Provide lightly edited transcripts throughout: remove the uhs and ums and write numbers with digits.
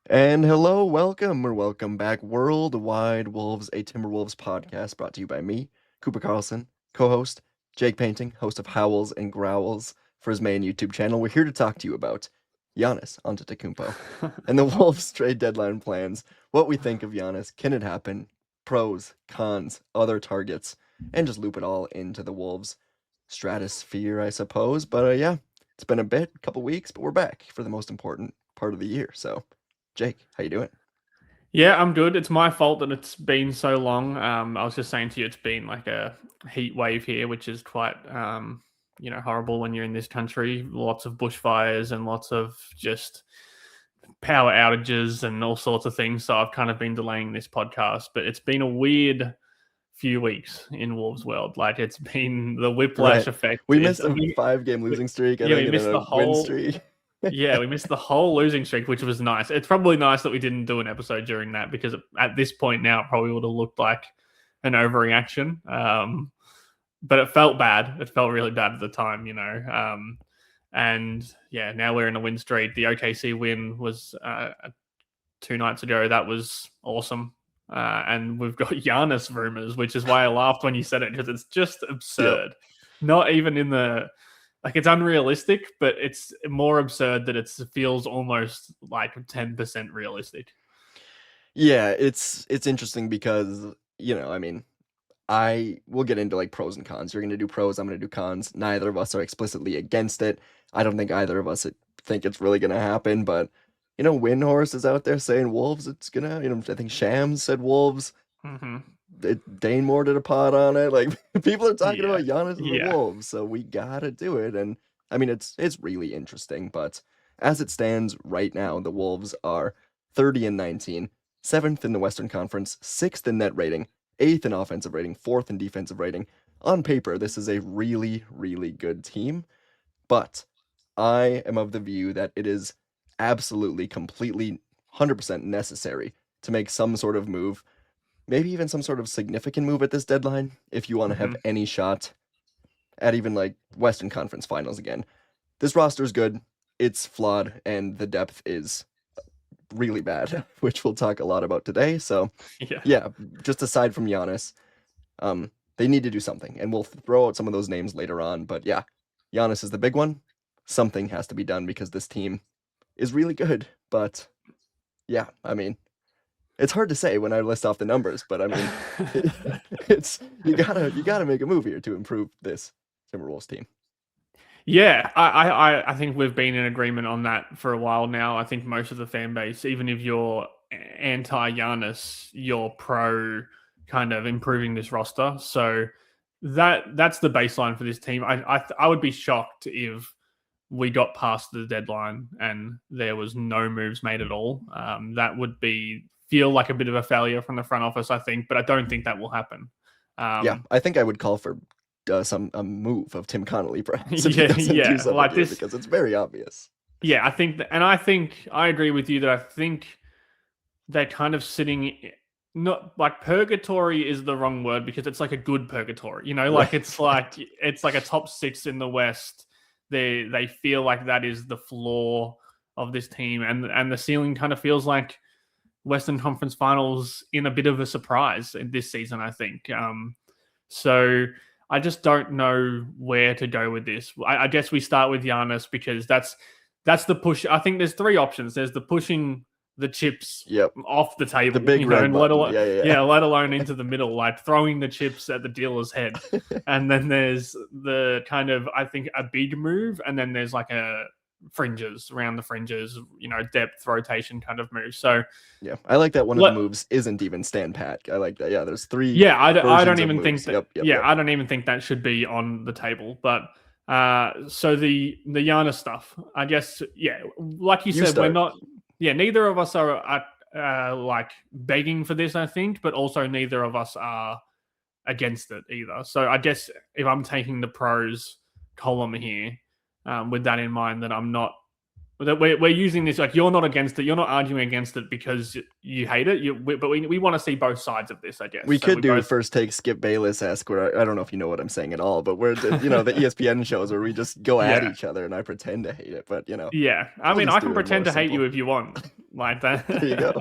And hello, welcome back. Worldwide Wolves, a Timberwolves podcast brought to you by me, Cooper Carlson, co-host, Jake Painting, host of Howls and Growls for his main YouTube channel. We're here to talk to you about Giannis Antetokounmpo and the Wolves trade deadline plans, what we think of Giannis, can it happen, pros, cons, other targets, and just loop it all into the Wolves stratosphere, I suppose. But yeah, it's been a couple weeks, but we're back for the most important part of the year, so... Jake, how you doing? Yeah, I'm good. It's my fault that it's been so long. I was just saying to you, it's been like a heat wave here, which is quite, horrible when you're in this country. Lots of bushfires and lots of just power outages and all sorts of things. So I've kind of been delaying this podcast, but it's been a weird few weeks in Wolves World. Like it's been the whiplash Right. effect. We missed a 5-game losing streak, I Yeah, think, we and then missed a the win whole. streak. Yeah, we missed the whole losing streak, which was nice. It's probably nice that we didn't do an episode during that because at this point now, it probably would have looked like an overreaction. But it felt bad. It felt really bad at the time, and yeah, now we're in a win streak. The OKC win was 2 nights ago. That was awesome. And we've got Giannis rumors, which is why I laughed when you said it because it's just absurd. Yep. Not even in the it's unrealistic, but it's more absurd that it feels almost like 10% realistic. Yeah, it's interesting because, I mean, I will get into like pros and cons. You're going to do pros, I'm going to do cons. Neither of us are explicitly against it. I don't think either of us think it's really going to happen, but Windhorse is out there saying Wolves, it's gonna, I think Shams said Wolves. Mm-hmm. Dane Moore did a pod on it. Like, people are talking Yeah. about Giannis and the Yeah. Wolves, so we gotta do it. And I mean, it's really interesting. But as it stands right now, the Wolves are 30-19, 7th in the Western Conference, 6th in net rating, 8th in offensive rating, 4th in defensive rating. On paper, this is a really, really good team. But I am of the view that it is absolutely, completely, 100% necessary to make some sort of move, maybe even some sort of significant move at this deadline if you want to Mm-hmm. have any shot at even like Western Conference Finals again. This roster is good, it's flawed, and the depth is really bad, which we'll talk a lot about today. So yeah, just aside from Giannis, they need to do something, and we'll throw out some of those names later on. But yeah, Giannis is the big one. Something has to be done because this team is really good. But yeah, I mean, it's hard to say when I list off the numbers, but I mean, it's you gotta make a move here to improve this Timberwolves team. Yeah, I think we've been in agreement on that for a while now. I think most of the fan base, even if you're anti Giannis, you're pro kind of improving this roster. So that's the baseline for this team. I would be shocked if we got past the deadline and there was no moves made at all. That would feel like a bit of a failure from the front office, I think, but I don't think that will happen. Yeah, I think I would call for a move of Tim Connolly, perhaps, if Yeah, he doesn't do something like here, this. because it's very obvious. Yeah, I think, and I think I agree with you that I think they're kind of sitting. Not like purgatory is the wrong word because it's like a good purgatory, like it's like a top 6 in the West. They feel like that is the floor of this team, and the ceiling kind of feels like Western Conference Finals in a bit of a surprise in this season, I think. So I just don't know where to go with this. I guess we start with Giannis because that's the push. I think there's 3 options. There's the pushing the chips off the table, the big red and button. let alone into the middle, like throwing the chips at the dealer's head. And then there's the kind of, I think, a big move, and then there's like a fringes around the fringes, depth rotation kind of move. So yeah, I like that one of the moves isn't even stand pat. I like that. Yeah, there's 3. Yeah, I don't even think that. Yep. I don't even think that should be on the table. But so the Giannis stuff, I guess. Yeah, like you said, we're not. Yeah, neither of us are like begging for this, I think, but also neither of us are against it either. So I guess if I'm taking the pros column here, with that in mind, that I'm not. That we're using this, like, you're not against it. You're not arguing against it because you hate it. But we want to see both sides of this, I guess. We could do first take Skip Bayless-esque, where I don't know if you know what I'm saying at all, but where the ESPN shows where we just go at each other and I pretend to hate it, but Yeah, I mean, I can pretend to hate you if you want. like that. There you go.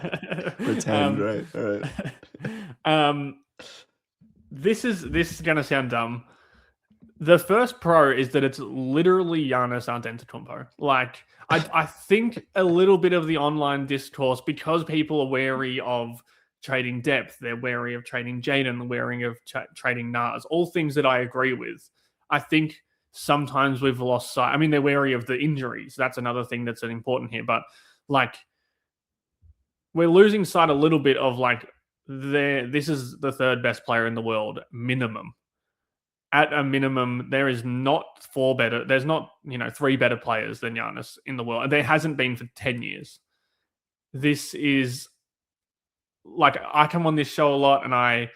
Pretend, um, right? All right. um, this is gonna sound dumb. The first pro is that it's literally Giannis Antetokounmpo. Like, I think a little bit of the online discourse, because people are wary of trading depth, they're wary of trading Jaden, they're wary of trading Nas, all things that I agree with. I think sometimes we've lost sight. I mean, they're wary of the injuries. That's another thing that's important here. But like, we're losing sight a little bit of like, this is the third best player in the world, minimum. At a minimum, there is not there's not, three better players than Giannis in the world. And there hasn't been for 10 years. This is like, I come on this show a lot and I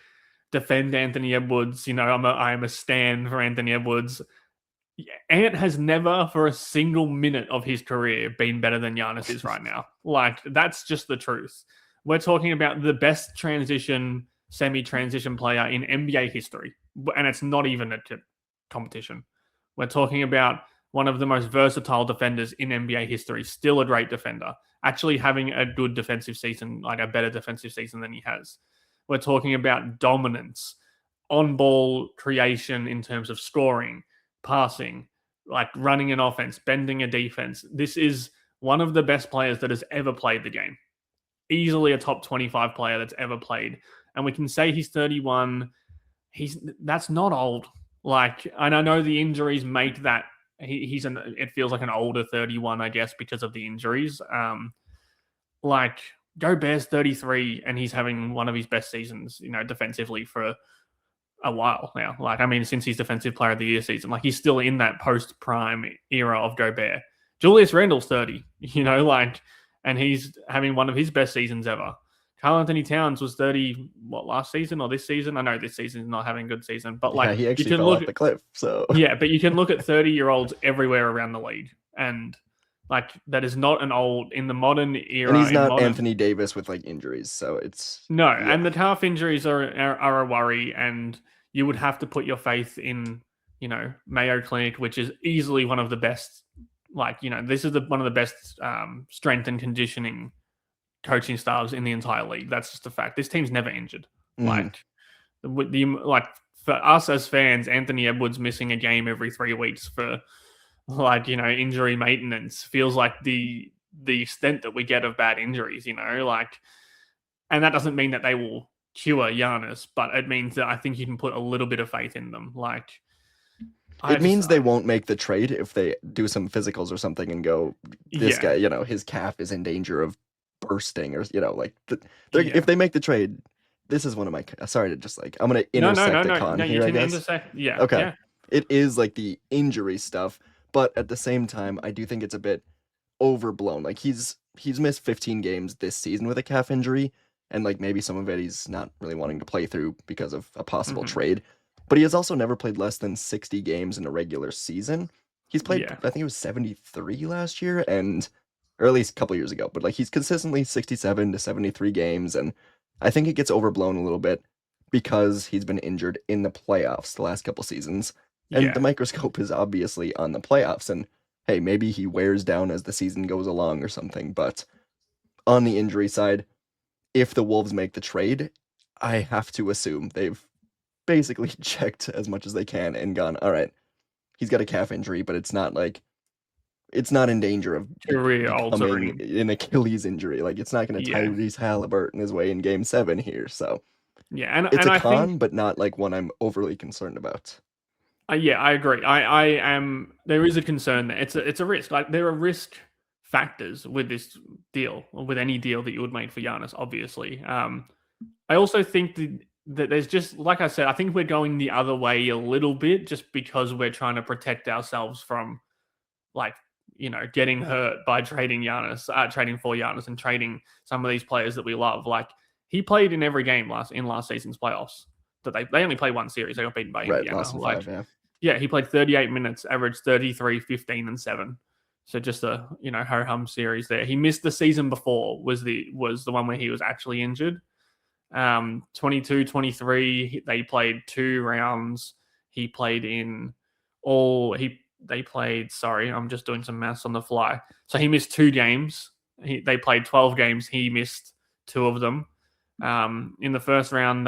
defend Anthony Edwards. I am a stan for Anthony Edwards. Ant has never for a single minute of his career been better than Giannis is right now. Like, that's just the truth. We're talking about the best semi-transition player in NBA history. And it's not even a competition. We're talking about one of the most versatile defenders in NBA history, still a great defender, actually having a good defensive season, like a better defensive season than he has. We're talking about dominance, on-ball creation in terms of scoring, passing, like running an offense, bending a defense. This is one of the best players that has ever played the game. Easily a top 25 player that's ever played. And we can say he's 31. That's not old. Like, and I know the injuries make that it feels like an older 31, I guess, because of the injuries. Like, Gobert's 33 and he's having one of his best seasons, defensively for a while now. Like, I mean, since his defensive player of the year season, like, he's still in that post-prime era of Gobert. Julius Randle's 30, and he's having one of his best seasons ever. Karl Anthony Towns was 30, last season or this season? I know this season is not having a good season, but like, he actually you can fell look off the cliff. So yeah, but you can look at 30-year-olds everywhere around the league, and like, that is not an old in the modern era. And he's not Anthony Davis with like injuries, so it's no, and the calf injuries are a worry, and you would have to put your faith in Mayo Clinic, which is easily one of the best. Like, this is one of the best strength and conditioning coaching staffs in the entire league. That's just a fact. This team's never injured. Like, for us as fans, Anthony Edwards missing a game every 3 weeks for injury maintenance feels like the extent that we get of bad injuries. And that doesn't mean that they will cure Giannis, but it means that I think you can put a little bit of faith in them. Like, it means they won't make the trade if they do some physicals or something and go, this guy, his calf is in danger of bursting, or if they make the trade. This is one of my, sorry to just I'm gonna intersect a con here, I guess. Okay. Yeah. It is like the injury stuff, but at the same time, I do think it's a bit overblown. Like, he's missed 15 games this season with a calf injury, and like maybe some of it he's not really wanting to play through because of a possible trade. But he has also never played less than 60 games in a regular season. He's played, I think it was 73 last year, or at least a couple years ago. But like, he's consistently 67 to 73 games, and I think it gets overblown a little bit because he's been injured in the playoffs the last couple seasons. And the microscope is obviously on the playoffs. And hey, maybe he wears down as the season goes along or something. But on the injury side, if the Wolves make the trade, I have to assume they've basically checked as much as they can and gone, all right, he's got a calf injury, but it's not in danger of becoming an Achilles injury. Like, it's not going to Tyrese Halliburton his way in Game 7 here. So and it's and a I con, think, but not like one I'm overly concerned about. I agree. I am. There is a concern there. It's a risk. Like, there are risk factors with this deal, or with any deal that you would make for Giannis. Obviously, I also think that there's just, like I said, I think we're going the other way a little bit, just because we're trying to protect ourselves from, like, getting hurt by trading for Giannis, and trading some of these players that we love. Like, he played in every game last season's playoffs. That they only played one series. They got beaten by Indiana. Lost in 5, he played 38 minutes, averaged 33, 15, and 7. So just a ho-hum series there. He missed the season before, was the one where he was actually injured. 22, 23, they played 2 rounds. He played in all they played, sorry, I'm just doing some maths on the fly. So he missed 2 games They played 12 games. He missed 2 of them. In the first round,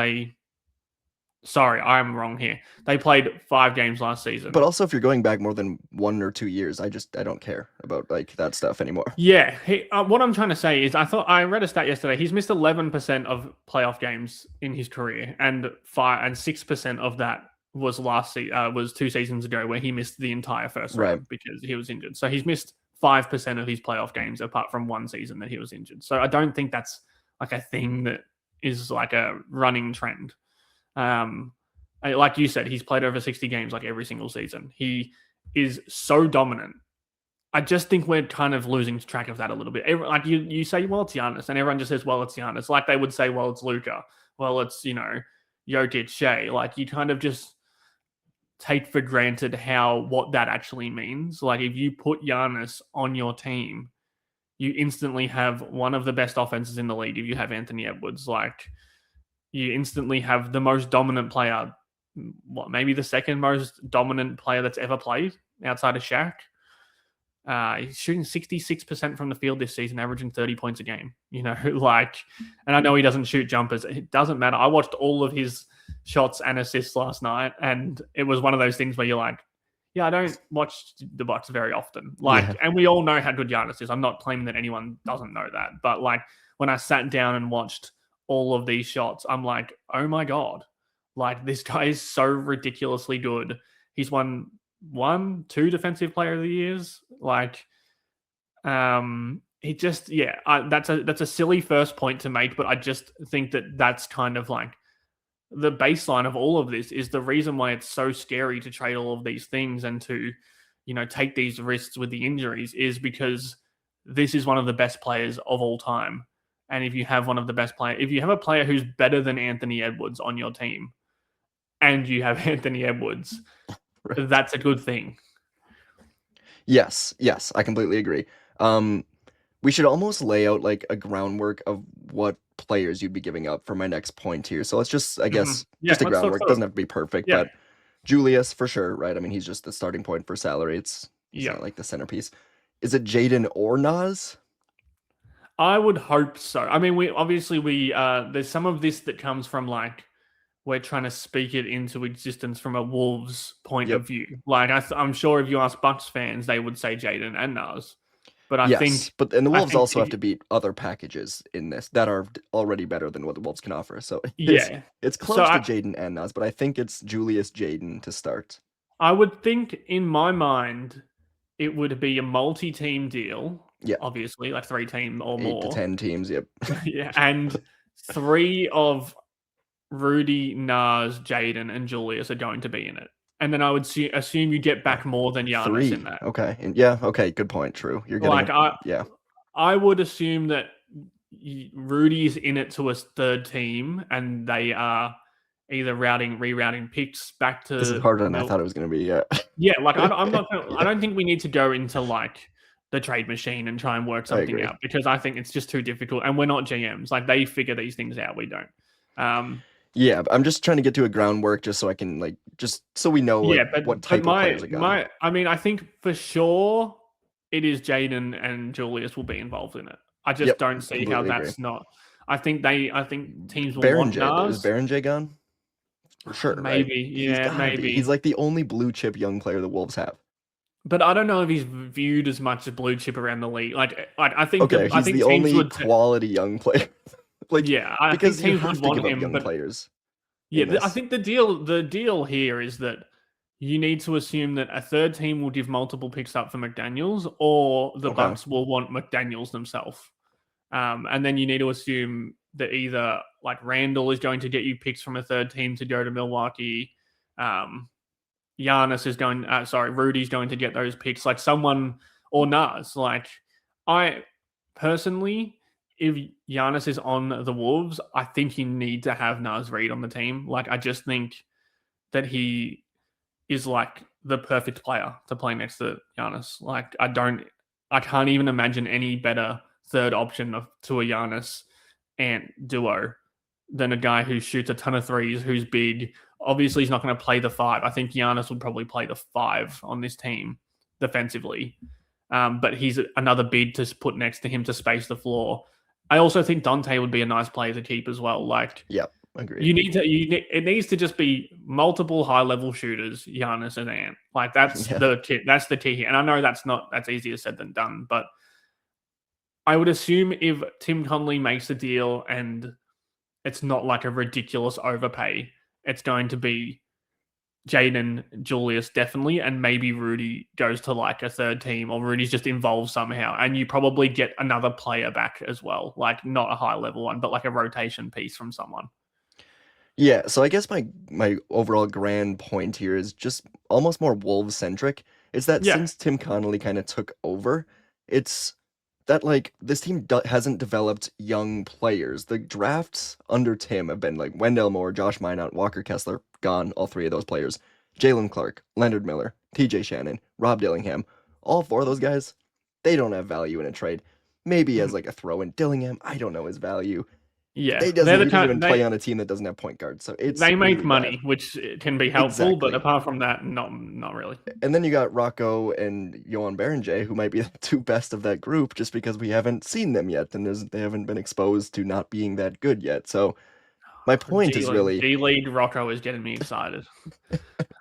Sorry, I'm wrong here. They played 5 games last season. But also, if you're going back more than 1 or 2 years, I don't care about like that stuff anymore. Yeah, what I'm trying to say is, I read a stat yesterday. He's missed 11% of playoff games in his career, and 6% of that was was 2 seasons ago, where he missed the entire first Right. round because he was injured. So he's missed 5% of his playoff games, apart from 1 season that he was injured. So I don't think that's like a thing that is like a running trend. Like you said, he's played over 60 games like every single season. He is so dominant. I just think we're kind of losing track of that a little bit. Like you say, well, it's Giannis, and everyone just says, well, it's Giannis. Like they would say, well, it's Luka. Well, it's, Jokic, Shea. Like you kind of just take for granted what that actually means. Like if you put Giannis on your team, you instantly have one of the best offenses in the league. If you have Anthony Edwards, like you instantly have the most dominant player, maybe the second most dominant player that's ever played outside of Shaq. He's shooting 66% from the field this season, averaging 30 points a game. And I know he doesn't shoot jumpers. It doesn't matter. I watched all of his shots and assists last night, and it was one of those things where you're like, yeah, I don't watch the Bucks very often. And we all know how good Giannis is. I'm not claiming that anyone doesn't know that. But when I sat down and watched all of these shots, I'm like, oh my God, this guy is so ridiculously good. He's won 2 defensive player of the years. He just, that's a silly first point to make, but I just think that that's kind of like the baseline of all of this is the reason why it's so scary to trade all of these things and to, take these risks with the injuries, is because this is one of the best players of all time. And if you have one of the best players, if you have a player who's better than Anthony Edwards on your team, and you have Anthony Edwards, right, that's a good thing. Yes, I completely agree. We should almost lay out like a groundwork of what players you'd be giving up for my next point here. So let's just, I guess, just a groundwork. It doesn't have to be perfect, but Julius for sure, right? I mean, he's just the starting point for salary. It's not like the centerpiece. Is it Jaden or Nas? I would hope so. I mean, there's some of this that comes from we're trying to speak it into existence from a Wolves point of view. I'm sure if you ask Bucks fans, they would say Jaden and Nas. But I think the Wolves also have to beat other packages in this that are already better than what the Wolves can offer. So it's close to Jaden and Nas, but I think it's Julius Jaden to start. I would think in my mind it would be a multi-team deal. Yeah, obviously, 3 team or 8 more. 8 to 10 teams. Yep. And 3 of Rudy, Nas, Jaden, and Julius are going to be in it. And then I would assume you get back more than Giannis 3 in that. Okay. Okay. Good point. True. You're getting I would assume that Rudy's in it to a third team, and they are either rerouting picks back to. This is harder than I thought it was going to be. Yeah. Yeah. I'm not. I don't think we need to go into the trade machine and try and work something out, because I think it's just too difficult, and we're not GMs. They figure these things out. We don't. Yeah, I'm just trying to get to a groundwork just so I can just so we know what type of players are going. I think for sure it is Jaden and Julius will be involved in it. I just don't see how that's not. I think teams will want Nas. Is Baron J gone? For sure. Maybe, right? maybe. He's the only blue chip young player the Wolves have. But I don't know if he's viewed as much as blue chip around the league. I think he's the only quality young player. Because teams would want him, young players. Yeah, I think the deal here is that you need to assume that a third team will give multiple picks up for McDaniels, or the Bucks will want McDaniels themselves. And then you need to assume that either Randle is going to get you picks from a third team to go to Milwaukee. Giannis is Rudy's going to get those picks, someone, or Nas. I personally, if Giannis is on the Wolves, I think you need to have Nas Reed on the team. I just think that he is the perfect player to play next to Giannis. I can't even imagine any better third option to a Giannis and duo than a guy who shoots a ton of threes, who's big. Obviously, he's not going to play the 5. I think Giannis would probably play the 5 on this team defensively. but he's another bid to put next to him to space the floor. I also think Dante would be a nice player to keep as well. Like, Yep, agreed. it needs to just be multiple high level shooters, Giannis and Ant. Like that's Yeah. the key here. And I know that's easier said than done, but I would assume if Tim Conley makes a deal and it's not like a ridiculous overpay, it's going to be Jaden, Julius definitely, and maybe Rudy goes to like a third team, or Rudy's just involved somehow, and you probably get another player back as well, like not a high level one, but like a rotation piece from someone. Yeah, so I guess my overall grand point here is just almost more Wolves centric. It's that Yeah. since Tim Connolly kind of took over, it's that like this team hasn't developed young players. The drafts under Tim have been like Wendell Moore, Josh Minot, Walker Kessler, gone, all three of those players. Jalen Clark, Leonard Miller, TJ Shannon, Rob Dillingham. All four of those guys, they don't have value in a trade. Maybe as Mhm. like a throw in Dillingham, I don't know his value. Yeah, They they're doesn't the he doesn't kind even play on a team that doesn't have point guards, so it's they make really bad. money, which can be helpful, but Exactly. apart from that, not really. And then you got Rocco and Johan Berenjay, who might be the two best of that group just because we haven't seen them yet and they haven't been exposed to not being that good yet. So my point is really G League Rocco is getting me excited.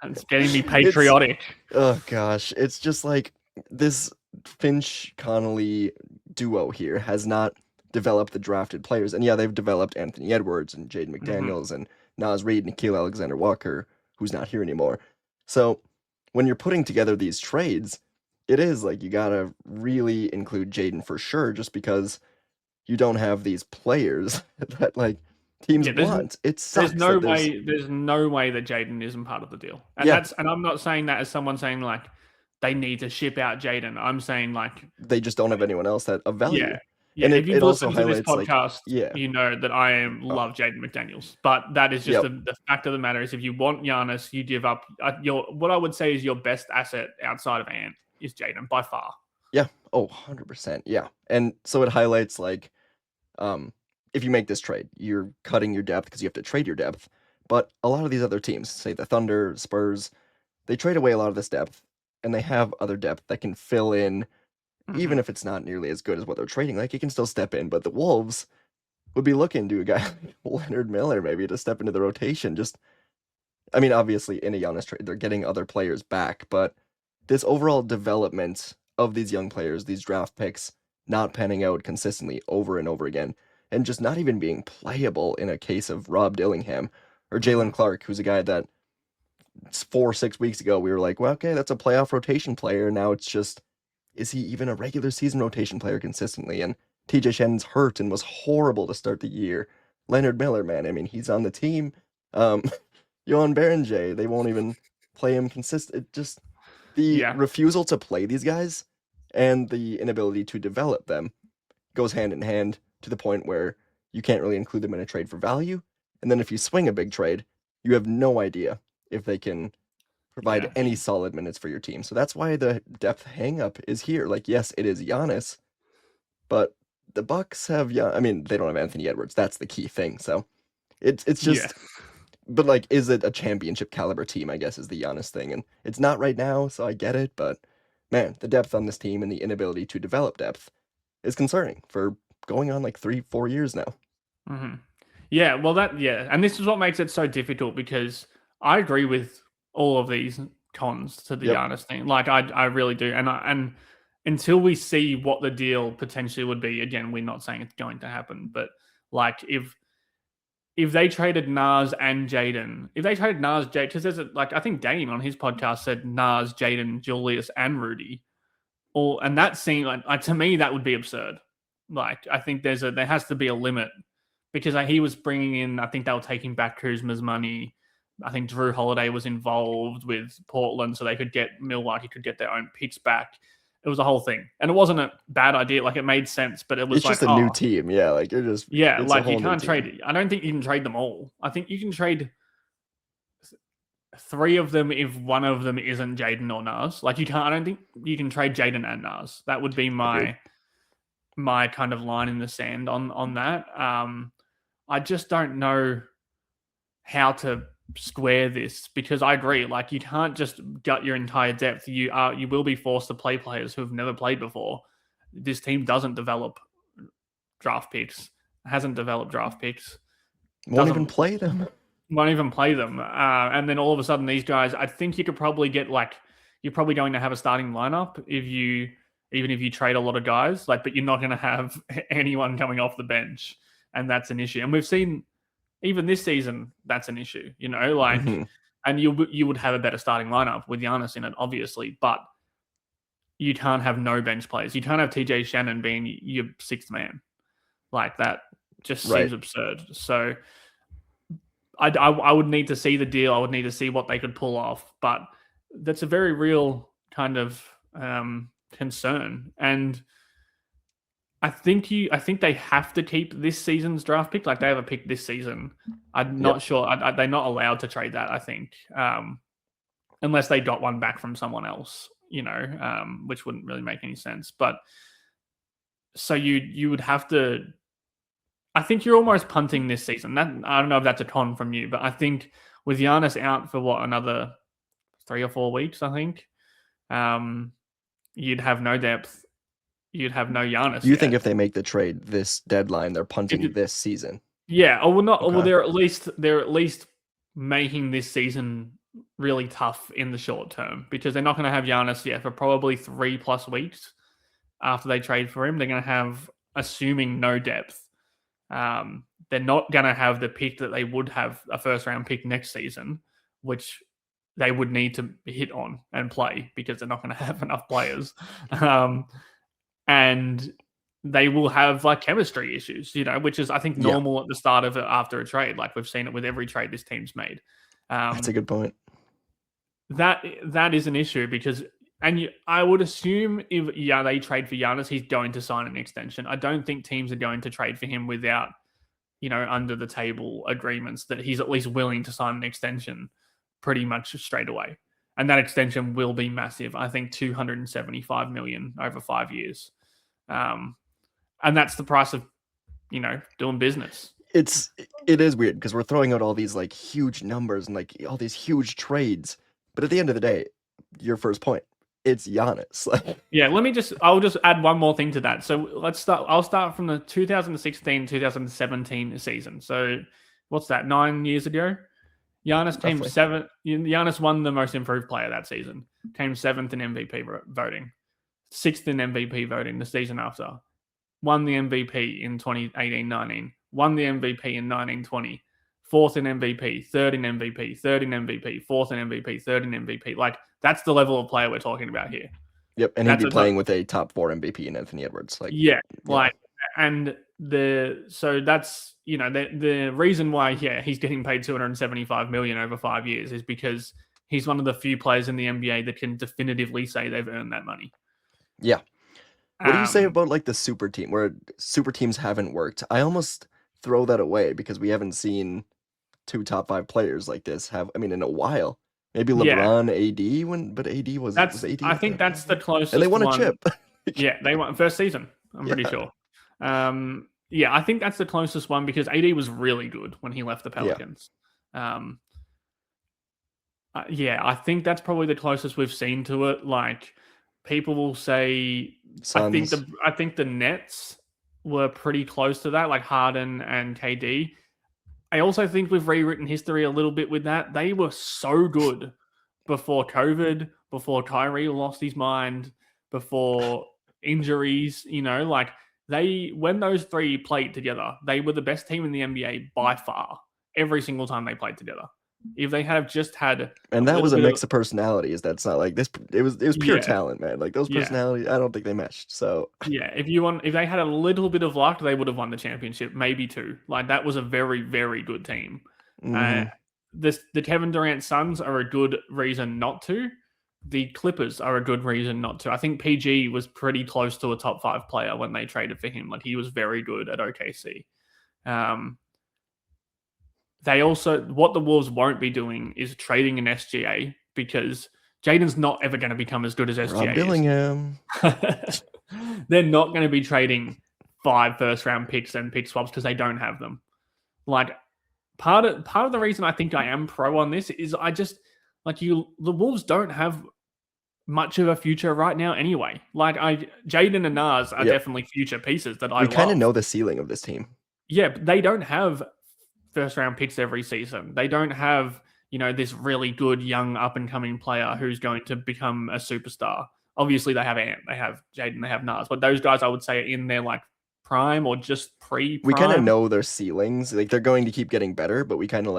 It's getting me it's patriotic. oh gosh, it's just like this Finch Connolly duo here has not developed the drafted players. And yeah, they've developed Anthony Edwards and Jaden Mm-hmm. McDaniels and Nas Reed and Nikhil Alexander Walker, who's not here anymore. So when you're putting together these trades, it is like you gotta really include Jaden for sure, just because you don't have these players that like teams Yeah, want. It sucks that there's there's no way that Jaden isn't part of the deal. yeah, And I'm not saying that as someone saying like they need to ship out Jaden. I'm saying like, they just don't have anyone else that of yeah, value. yeah. And If you've it also listened to this highlights like podcast, yeah. you know that I am Oh, love Jaden McDaniels. But that is just yep. the fact of the matter is if you want Giannis, you give up your what I would say is your best asset outside of Ant is Jaden by far. Yeah. Oh, 100%. Yeah. And so it highlights like um if you make this trade, you're cutting your depth because you have to trade your depth. But a lot of these other teams, say the Thunder, Spurs, they trade away a lot of this depth and they have other depth that can fill in even Mm-hmm. if it's not nearly as good as what they're trading. Like it can still step in, but the Wolves would be looking to a guy like Leonard Miller maybe to step into the rotation. Just I mean, obviously in a Giannis trade, they're getting other players back, but this overall development of these young players, these draft picks, not panning out consistently over and over again, and just not even being playable in a case of Rob Dillingham or Mm-hmm. Jalen Clark, who's a guy that 6 weeks ago we were like, well, okay, that's a playoff rotation player. Now it's just, is he even a regular season rotation player consistently? And TJ Shannon's hurt and was horrible to start the year. Leonard Miller, man, I mean, he's on the team. Um, Johan Berenjay, they won't even play him consistent. It just the Yeah, refusal to play these guys and the inability to develop them goes hand in hand to the point where you can't really include them in a trade for value. And then if you swing a big trade, you have no idea if they can provide yeah, any solid minutes for your team. So that's why the depth hangup is here. Like, yes, it is Giannis, but the Bucks have I mean, they don't have Anthony Edwards. That's the key thing. So it's yeah. just but like, is it a championship caliber team? I guess is the Giannis thing, and it's not right now, so I get it. But man, the depth on this team and the inability to develop depth is concerning for going on like 3, 4 years now. Mm-hmm. Yeah, well, and this is what makes it so difficult because I agree with all of these cons to the Yep. Giannis thing. Like, I really do, and until we see what the deal potentially would be, again, we're not saying it's going to happen, but like if they traded Nas and Jaden, if they traded Nas, Jaden, because there's like I think Dane on his podcast said Nas, Jaden, Julius, and Rudy, all, and that seemed like to me that would be absurd. Like I think there has to be a limit because he was bringing in. I think they were taking back Kuzma's money. I think Drew Holiday was involved with Portland, so they could get Milwaukee could get their own picks back. It was a whole thing, and it wasn't a bad idea. Like it made sense, but it was It's like, just a new oh team. Yeah, like you're just yeah, it's a like you whole new can't trade team. it. I don't think you can trade them all. I think you can trade three of them if one of them isn't Jaden or Nas. Like you can't. I don't think you can trade Jaden and Nas. That would be Agreed. my kind of line in the sand on that. I just don't know how to square this, because I agree. Like, you can't just gut your entire depth. You will be forced to play players who have never played before. This team doesn't develop draft picks. Hasn't developed draft picks. Won't even Doesn't play them. Won't even play them. And then all of a sudden, these guys. I think you could probably get like you're probably going to have a starting lineup even if you trade a lot of guys. Like, but you're not going to have anyone coming off the bench, and that's an issue. And we've seen even this season that's an issue. Like, Mhm. and you would have a better starting lineup with Giannis in it, obviously, but you can't have no bench players. You can't have TJ Shannon being your sixth man. Like, that just Right. seems absurd. So I would need to see the deal. I would need to see what they could pull off. But that's a very real kind of concern. And I think they have to keep this season's draft pick. Like, they have a pick this season. I'm not sure. They're not allowed to trade that, I think, unless they got one back from someone else, which wouldn't really make any sense. But so you would have to. I think you're almost punting this season. I don't know if that's a con from you, but I think with Giannis out for another 3 or 4 weeks, I think you'd have no depth. You'd have no Giannis. You think if they make the trade this deadline, they're punting this season? Yeah, or not. Okay. Well, they're at least making this season really tough in the short term, because they're not going to have Giannis yet for probably 3+ weeks after they trade for him. They're going to have, assuming no depth. They're not going to have the pick that they would have, a first round pick next season, which they would need to hit on and play, because they're not going to have enough players. And they will have like chemistry issues, which is, I think, normal at the start of it after a trade. Like, we've seen it with every trade this team's made. That's a good point. That is an issue, because, I would assume if they trade for Giannis, he's going to sign an extension. I don't think teams are going to trade for him without, under the table agreements that he's at least willing to sign an extension pretty much straight away. And that extension will be massive. I think $275 million over 5 years. And that's the price of, doing business. It is weird, because we're throwing out all these like huge numbers and like all these huge trades. But at the end of the day, your first point, it's Giannis. Yeah, I'll just add one more thing to that. So I'll start from the 2016-2017 season. So what's that, 9 years ago? Giannis won the most improved player that season. Came 7th in MVP voting. 6th in MVP voting the season after. Won the MVP in 2018-19. Won the MVP in 19-20. 4th in MVP, 3rd in MVP, 3rd in MVP, 4th in MVP, 3rd in MVP. Like, that's the level of player we're talking about here. Yep, and he'd be playing with a top 4 MVP in Anthony Edwards. Like, and that's, the reason why, he's getting paid $275 million over 5 years is because he's one of the few players in the NBA that can definitively say they've earned that money. Yeah. What do you say about like the super team, where super teams haven't worked? I almost throw that away, because we haven't seen 2 top 5 players like this in a while. Maybe LeBron, AD, but AD was AD. I think that's the closest. And they won a chip. Yeah, they won first season. I'm pretty sure. I think that's the closest one, because AD was really good when he left the Pelicans. I think that's probably the closest we've seen to it. Like, people will say, Suns. I think the Nets were pretty close to that, like Harden and KD. I also think we've rewritten history a little bit with that. They were so good before COVID, before Kyrie lost his mind, before injuries, when those 3 played together, they were the best team in the NBA by far, every single time they played together. If they had just had, and that was a mix of personalities. That's not like this. It was pure talent, man. Like, those personalities, I don't think they meshed. So if they had a little bit of luck, they would have won the championship, maybe 2. Like, that was a very, very good team. The Kevin Durant Suns are a good reason not to. The Clippers are a good reason not to. I think PG was pretty close to a top 5 player when they traded for him. Like, he was very good at OKC. They also, what the Wolves won't be doing is trading an SGA, because Jaden's not ever going to become as good as SGA Rob Billingham. They're not going to be trading 5 first-round picks and pick swaps, because they don't have them. Like, part of the reason I think I am pro on this is I just the Wolves don't have much of a future right now anyway. Jaden and Nas are Yep. definitely future pieces that I We kind of love. know the ceiling of this team. Yeah, but they don't have first round picks every season. They don't have, this really good young up and coming player who's going to become a superstar. Obviously, they have Ant, they have Jaden, they have Nas, but those guys I would say are in their prime or just We kind of pre-prime. know their ceilings. Like they're going to keep getting better, but we kind of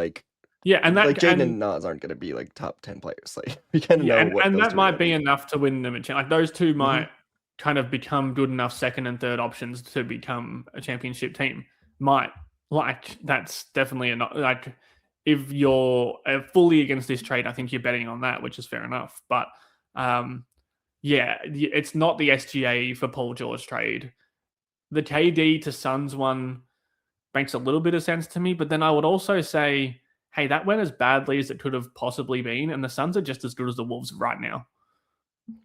Yeah, and like that Jaden and and Nas aren't going to be like top 10 players. Like we kind of yeah, know and, what and those that two are might going to be be. enough to win them a chance. Like those two Hmm. might kind of become good enough second and third options to become a championship team. Might that's definitely if you're fully against this trade, I think you're betting on that, which is fair enough. But yeah, it's not the SGA for Paul George trade. The KD to Suns one makes a little bit of sense to me, but then I would also say, hey, that went as badly as it could have possibly been, and the Suns are just as good as the Wolves right now.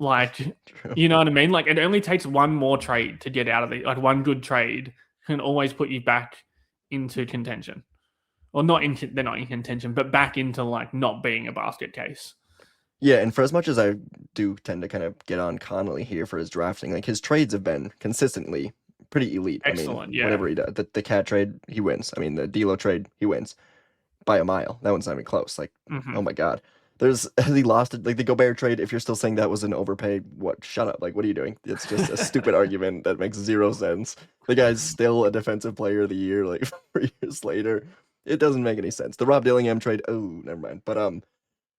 True. You know what I mean? It only takes one more trade to get out of one good trade can always put you back into contention. Or they're not in contention, but back into not being a basket case. Yeah, and for as much as I do tend to kind of get on Connolly here for his drafting, like his trades have been consistently pretty elite. I mean, Excellent, yeah. whatever he does, the cat trade, he wins. I mean, the D'Lo trade, he wins by a mile. That one's not even close. Like, Mm-hmm. oh my God. He lost it. Like the Gobert trade, if you're still saying that was an overpay, what? Shut up. Like, what are you doing? It's just a stupid argument that makes zero sense. The guy's still a defensive player of the year, like 4 years later. It doesn't make any sense. The Rob Dillingham trade, oh, never mind. But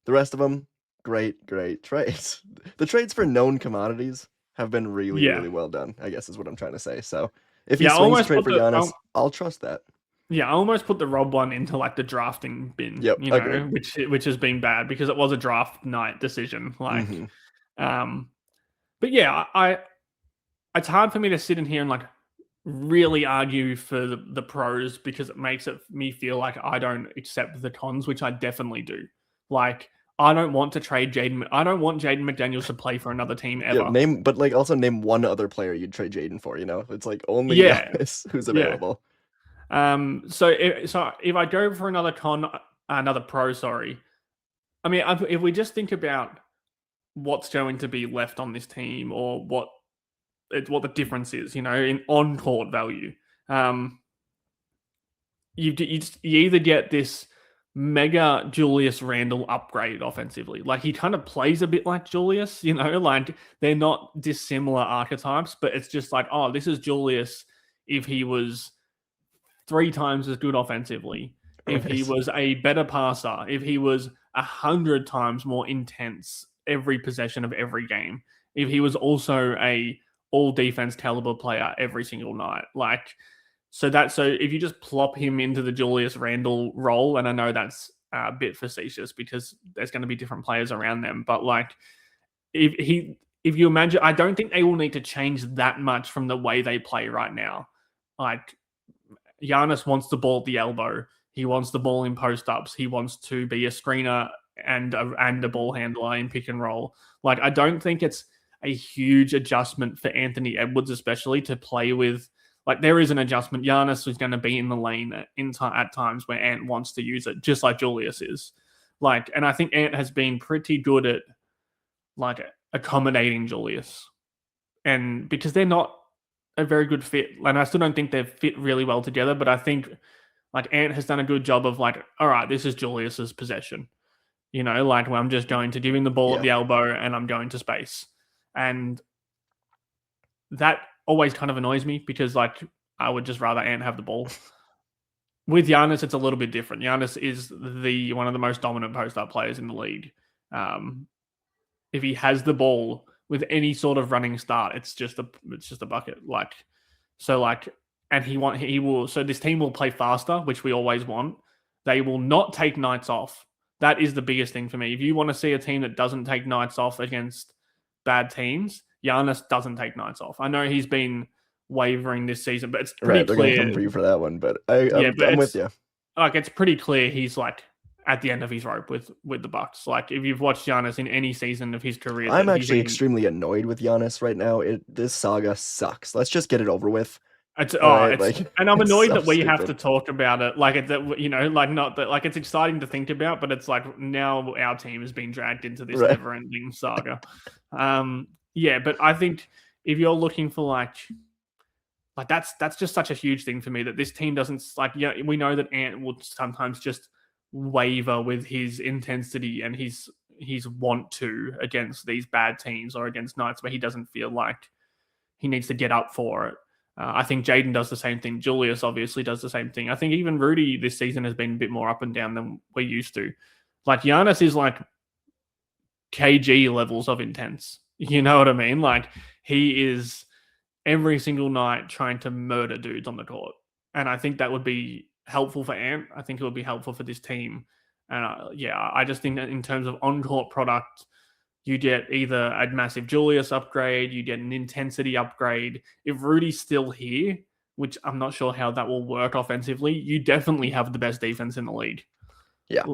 the rest of them, great trades. The trades for known commodities have been really, Yeah. really well done, I guess is what I'm trying to say. So if he Yeah, I swings a almost trade put for Giannis, I'll trust that. I almost put the Rob one into the drafting bin, Yep, agreed. which has been bad because it was a draft night decision. Hmm. Um, but yeah, it's hard for me to sit in here and really argue for the pros because it makes me feel like I don't accept the cons, which I definitely do. I don't want to trade Jaden. I don't want Jaden McDaniels to play for another team Yeah, ever. but also name one other player you'd trade Jaden for. It's like only Yeah, Giannis who's yeah. available. So if I go for another pro, sorry. I mean, if we just think about what's going to be left on this team or what the difference is, in on court value. You either get this mega Julius Randle upgrade offensively. He kind of plays a bit like Julius, they're not dissimilar archetypes, but it's just oh, this is Julius if he was 3 times as good offensively, if he Right. was a better passer, if he was 100 times more intense every possession of every game, if he was also a all defense caliber player every single night. So if you just plop him into the Julius Randle role, and I know that's a bit facetious because there's going to be different players around them, but if you imagine, I don't think they will need to change that much from the way they play right now. Giannis wants the ball at the elbow. He wants the ball in post ups. He wants to be a screener and a ball handler in pick and roll. I don't think it's a huge adjustment for Anthony Edwards, especially to play with. There is an adjustment. Giannis is going to be in the lane at times where Ant wants to use it, just like Julius is. And I think Ant has been pretty good at accommodating Julius, and because they're not a very good fit, and I still don't think they've fit really well together. But I think Ant has done a good job of all right, this is Julius's possession. Where I'm just going to give him the ball at Yeah. the elbow and I'm going to space, and that always kind of annoys me because I would just rather Ant have the ball. With Giannis, it's a little bit different. Giannis is one of the most dominant post-up players in the league. If he has the ball with any sort of running start, it's just a bucket. And he will. So this team will play faster, which we always want. They will not take nights off. That is the biggest thing for me. If you want to see a team that doesn't take nights off against bad teams, Giannis doesn't take nights off. I know he's been wavering this season, but it's pretty Right, they're clear. gonna come for you for that one, but But I'm with you. It's pretty clear he's at the end of his rope with the Bucks. If you've watched Giannis in any season of his career, I'm actually extremely annoyed with Giannis right now. This saga sucks. Let's just get it over with. right? It's, Like and I'm it's annoyed so that we have stupid. to talk about it. Like it's that, like not that, like it's exciting to think about, but it's like now our team has been dragged into this Right. never-ending saga. Yeah, but I think if you're looking for like that's just such a huge thing for me that this team doesn't like. Yeah, we know that Ant will sometimes just waver with his intensity and his want to against these bad teams or against nights where he doesn't feel like he needs to get up for it. I think Jaden does the same thing. Julius obviously does the same thing. I think even Rudy this season has been a bit more up and down than we're used to. Like Giannis is like KG levels of intense. You know what I mean? Like he is every single night trying to murder dudes on the court. And I think that would be helpful for Ant. I think it would be helpful for this team. And yeah, I just think that in terms of on court product, you get either a massive Julius upgrade, you get an intensity upgrade. If Rudy's still here, which I'm not sure how that will work offensively, you definitely have the best defense in the league. Yeah.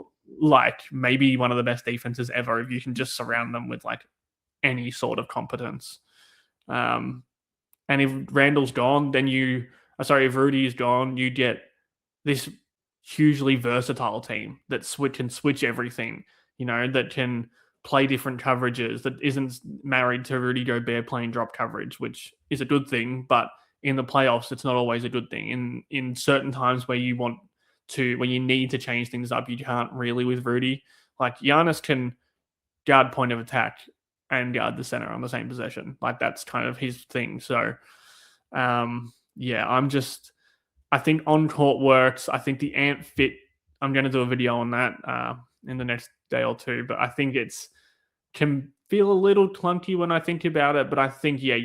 Like maybe one of the best defenses ever if you can just surround them with like any sort of competence. And if Randall's gone, then if Rudy is gone, you get this hugely versatile team that can switch everything, that can play different coverages, that isn't married to Rudy Gobert playing drop coverage, which is a good thing, but in the playoffs, it's not always a good thing. In certain times where you need to change things up, you can't really with Rudy. Like Giannis can guard point of attack and guard the center on the same possession. Like that's kind of his thing. So, yeah, I think on court works. I think the Ant fit. I'm going to do a video on that in the next day or two, but I think can feel a little clunky when I think about it. But I think, yeah,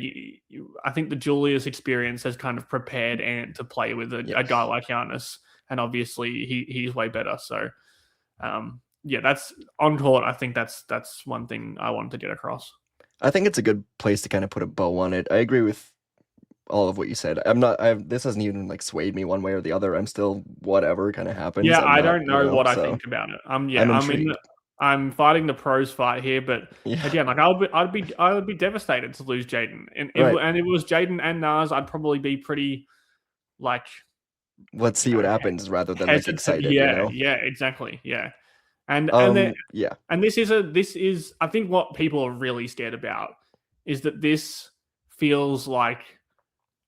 I think the Julius experience has kind of prepared Ant to play with a guy like Giannis, and obviously he's way better. So, yeah, that's on court. I think that's one thing I wanted to get across. I think it's a good place to kind of put a bow on it. I agree with all of what you said. This hasn't even like swayed me one way or the other. I'm still whatever kind of happens. Yeah, I'm I not, don't know what I so think about it. I'm I'm intrigued. I'm fighting the pros fight here, but Yeah. again, like I would be devastated to lose Jaden, and Right. if it was Jaden and Nas, I'd probably be pretty like Let's see what happens rather than like hesitant. excited, Yeah, exactly. Yeah, and Yeah. and this is I think what people are really scared about is that this feels like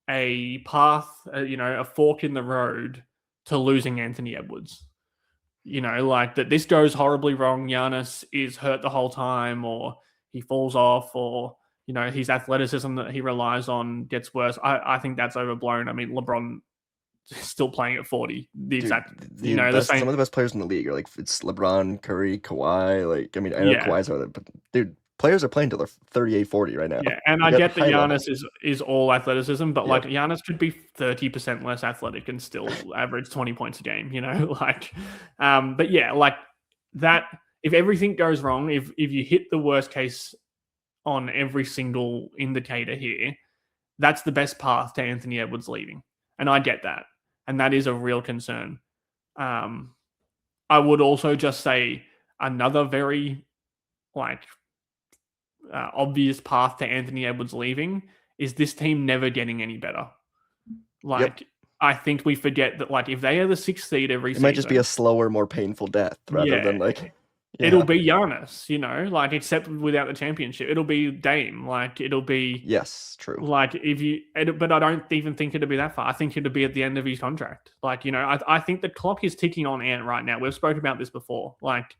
a path, a fork in the road to losing Anthony Edwards. Like that this goes horribly wrong. Giannis is hurt the whole time, or he falls off, or his athleticism that he relies on gets worse. I think that's overblown. I mean, LeBron is still playing at 40. The exact, the same. Some of the best players in the league are like it's LeBron, Curry, Kawhi. Like, I mean, I know Yeah. Kawhi's out, but dude, players are playing till they're 38, 40 right now. Yeah, and They I got get that high level. Giannis is all athleticism, but like Yep. Giannis could be 30% less athletic and still average 20 points a game, like but yeah, like that if everything goes wrong, if you hit the worst case on every single indicator here, that's the best path to Anthony Edwards leaving. And I get that. And that is a real concern. I would also just say another very like obvious path to Anthony Edwards leaving is this team never getting any better. Like, I think we forget that, like, if they are the 6th seed every season, it might just be a slower, more painful death rather than like. Yeah. It'll be Giannis, like except without the championship, it'll be Dame. Like it'll be true. Like but I don't even think it'll be that far. I think it'll be at the end of his contract. Like I think the clock is ticking on Ant right now. We've spoken about this before. Like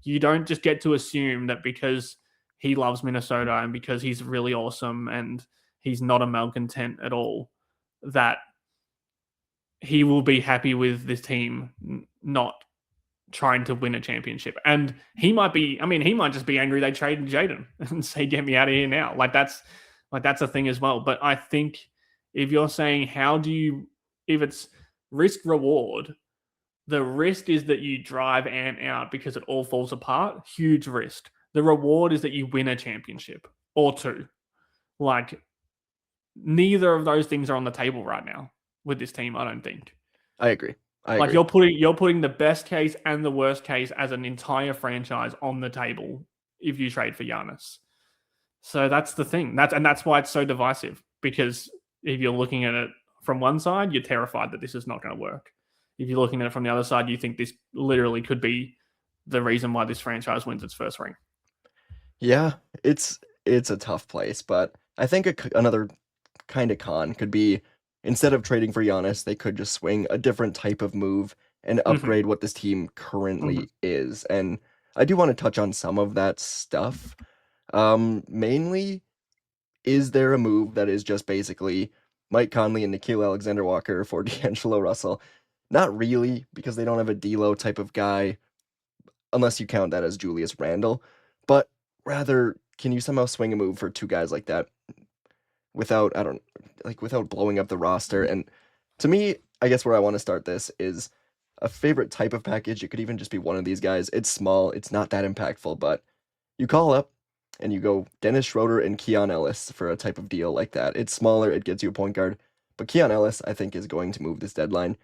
you don't just get to assume that because he loves Minnesota and because he's really awesome and he's not a malcontent at all that he will be happy with this team not trying to win a championship. And he might just be angry they traded Jaden and say, get me out of here now. That's a thing as well. But I think if you're saying, if it's risk reward, the risk is that you drive Ant out because it all falls apart. Huge risk. The reward is that you win a championship or two. Like neither of those things are on the table right now with this team, I don't think. I agree. You're putting the best case and the worst case as an entire franchise on the table if you trade for Giannis. So that's the thing. That's why it's so divisive, because if you're looking at it from one side, you're terrified that this is not going to work. If you're looking at it from the other side, you think this literally could be the reason why this franchise wins its first ring. Yeah, it's a tough place, but I think another kind of con could be instead of trading for Giannis, they could just swing a different type of move and Mm-hmm. upgrade what this team Mm-hmm. currently is. And I do want to touch on some of that stuff. Mainly, is there a move that is just basically Mike Conley and Nickeil Alexander-Walker for D'Angelo Russell? Not really, because they don't have a D'Lo type of guy, unless you count that as Julius Randle. But rather, can you somehow swing a move for two guys like that without, I don't like, without blowing up the roster? And to me, I guess where I want to start this is a favorite type of package. It could even just be one of these guys. It's small, it's not that impactful, but you call up and you go Dennis Schroeder and Keon Ellis for a type of deal like that. It's smaller, it gets you a point guard, but Keon Ellis, I think, is going to move this deadline.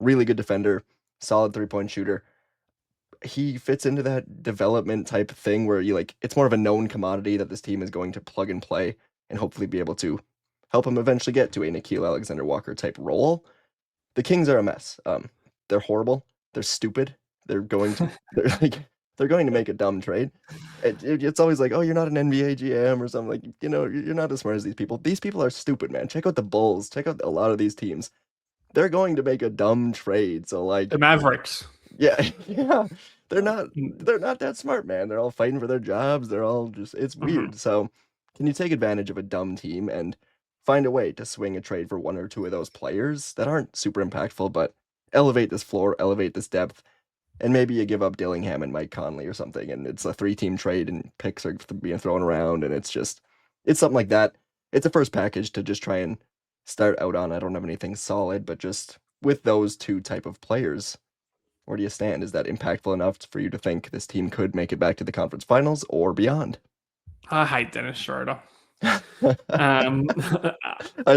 Really good defender, solid 3-point shooter. He fits into that development type thing where you like it's more of a known commodity that this team is going to plug and play and hopefully be able to help him eventually get to a Nickeil Alexander Walker type role. The Kings are a mess. They're horrible. They're stupid. They're going to make a dumb trade. It's always like, oh, you're not an NBA GM or something. Like, you're not as smart as these people. These people are stupid, man. Check out the Bulls. Check out a lot of these teams. They're going to make a dumb trade. So like, The Mavericks. yeah, yeah. They're not Mm-hmm. they're not that smart, man. They're all fighting for their jobs. They're all just it's weird. So, can you take advantage of a dumb team and find a way to swing a trade for one or two of those players that aren't super impactful, but elevate this floor, elevate this depth, and maybe you give up Dillingham and Mike Conley or something, and it's a 3-team trade and picks are being thrown around, and it's something like that. It's a first package to just try and start out on. I don't have anything solid, but just with those two type of players, where do you stand? Is that impactful enough for you to think this team could make it back to the conference finals or beyond? I hate Dennis Schroeder. I Um,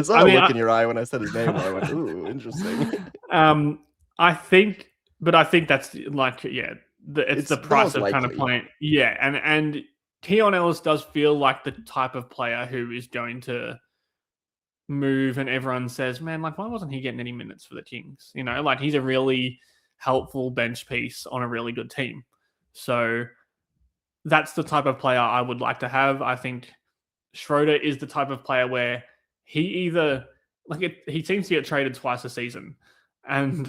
saw I a mean, look in your eye when I said his name, and I went, "Ooh, interesting." I think, but I think that's like, yeah, it's It's the the price most of kind of likely. playing. Yeah, and Keon Ellis does feel like the type of player who is going to move, and everyone says, man, like, why wasn't he getting any minutes for the Kings? Like he's a really helpful bench piece on a really good team. So that's the type of player I would like to have. I think Schroeder is the type of player where he either he seems to get traded twice a season, and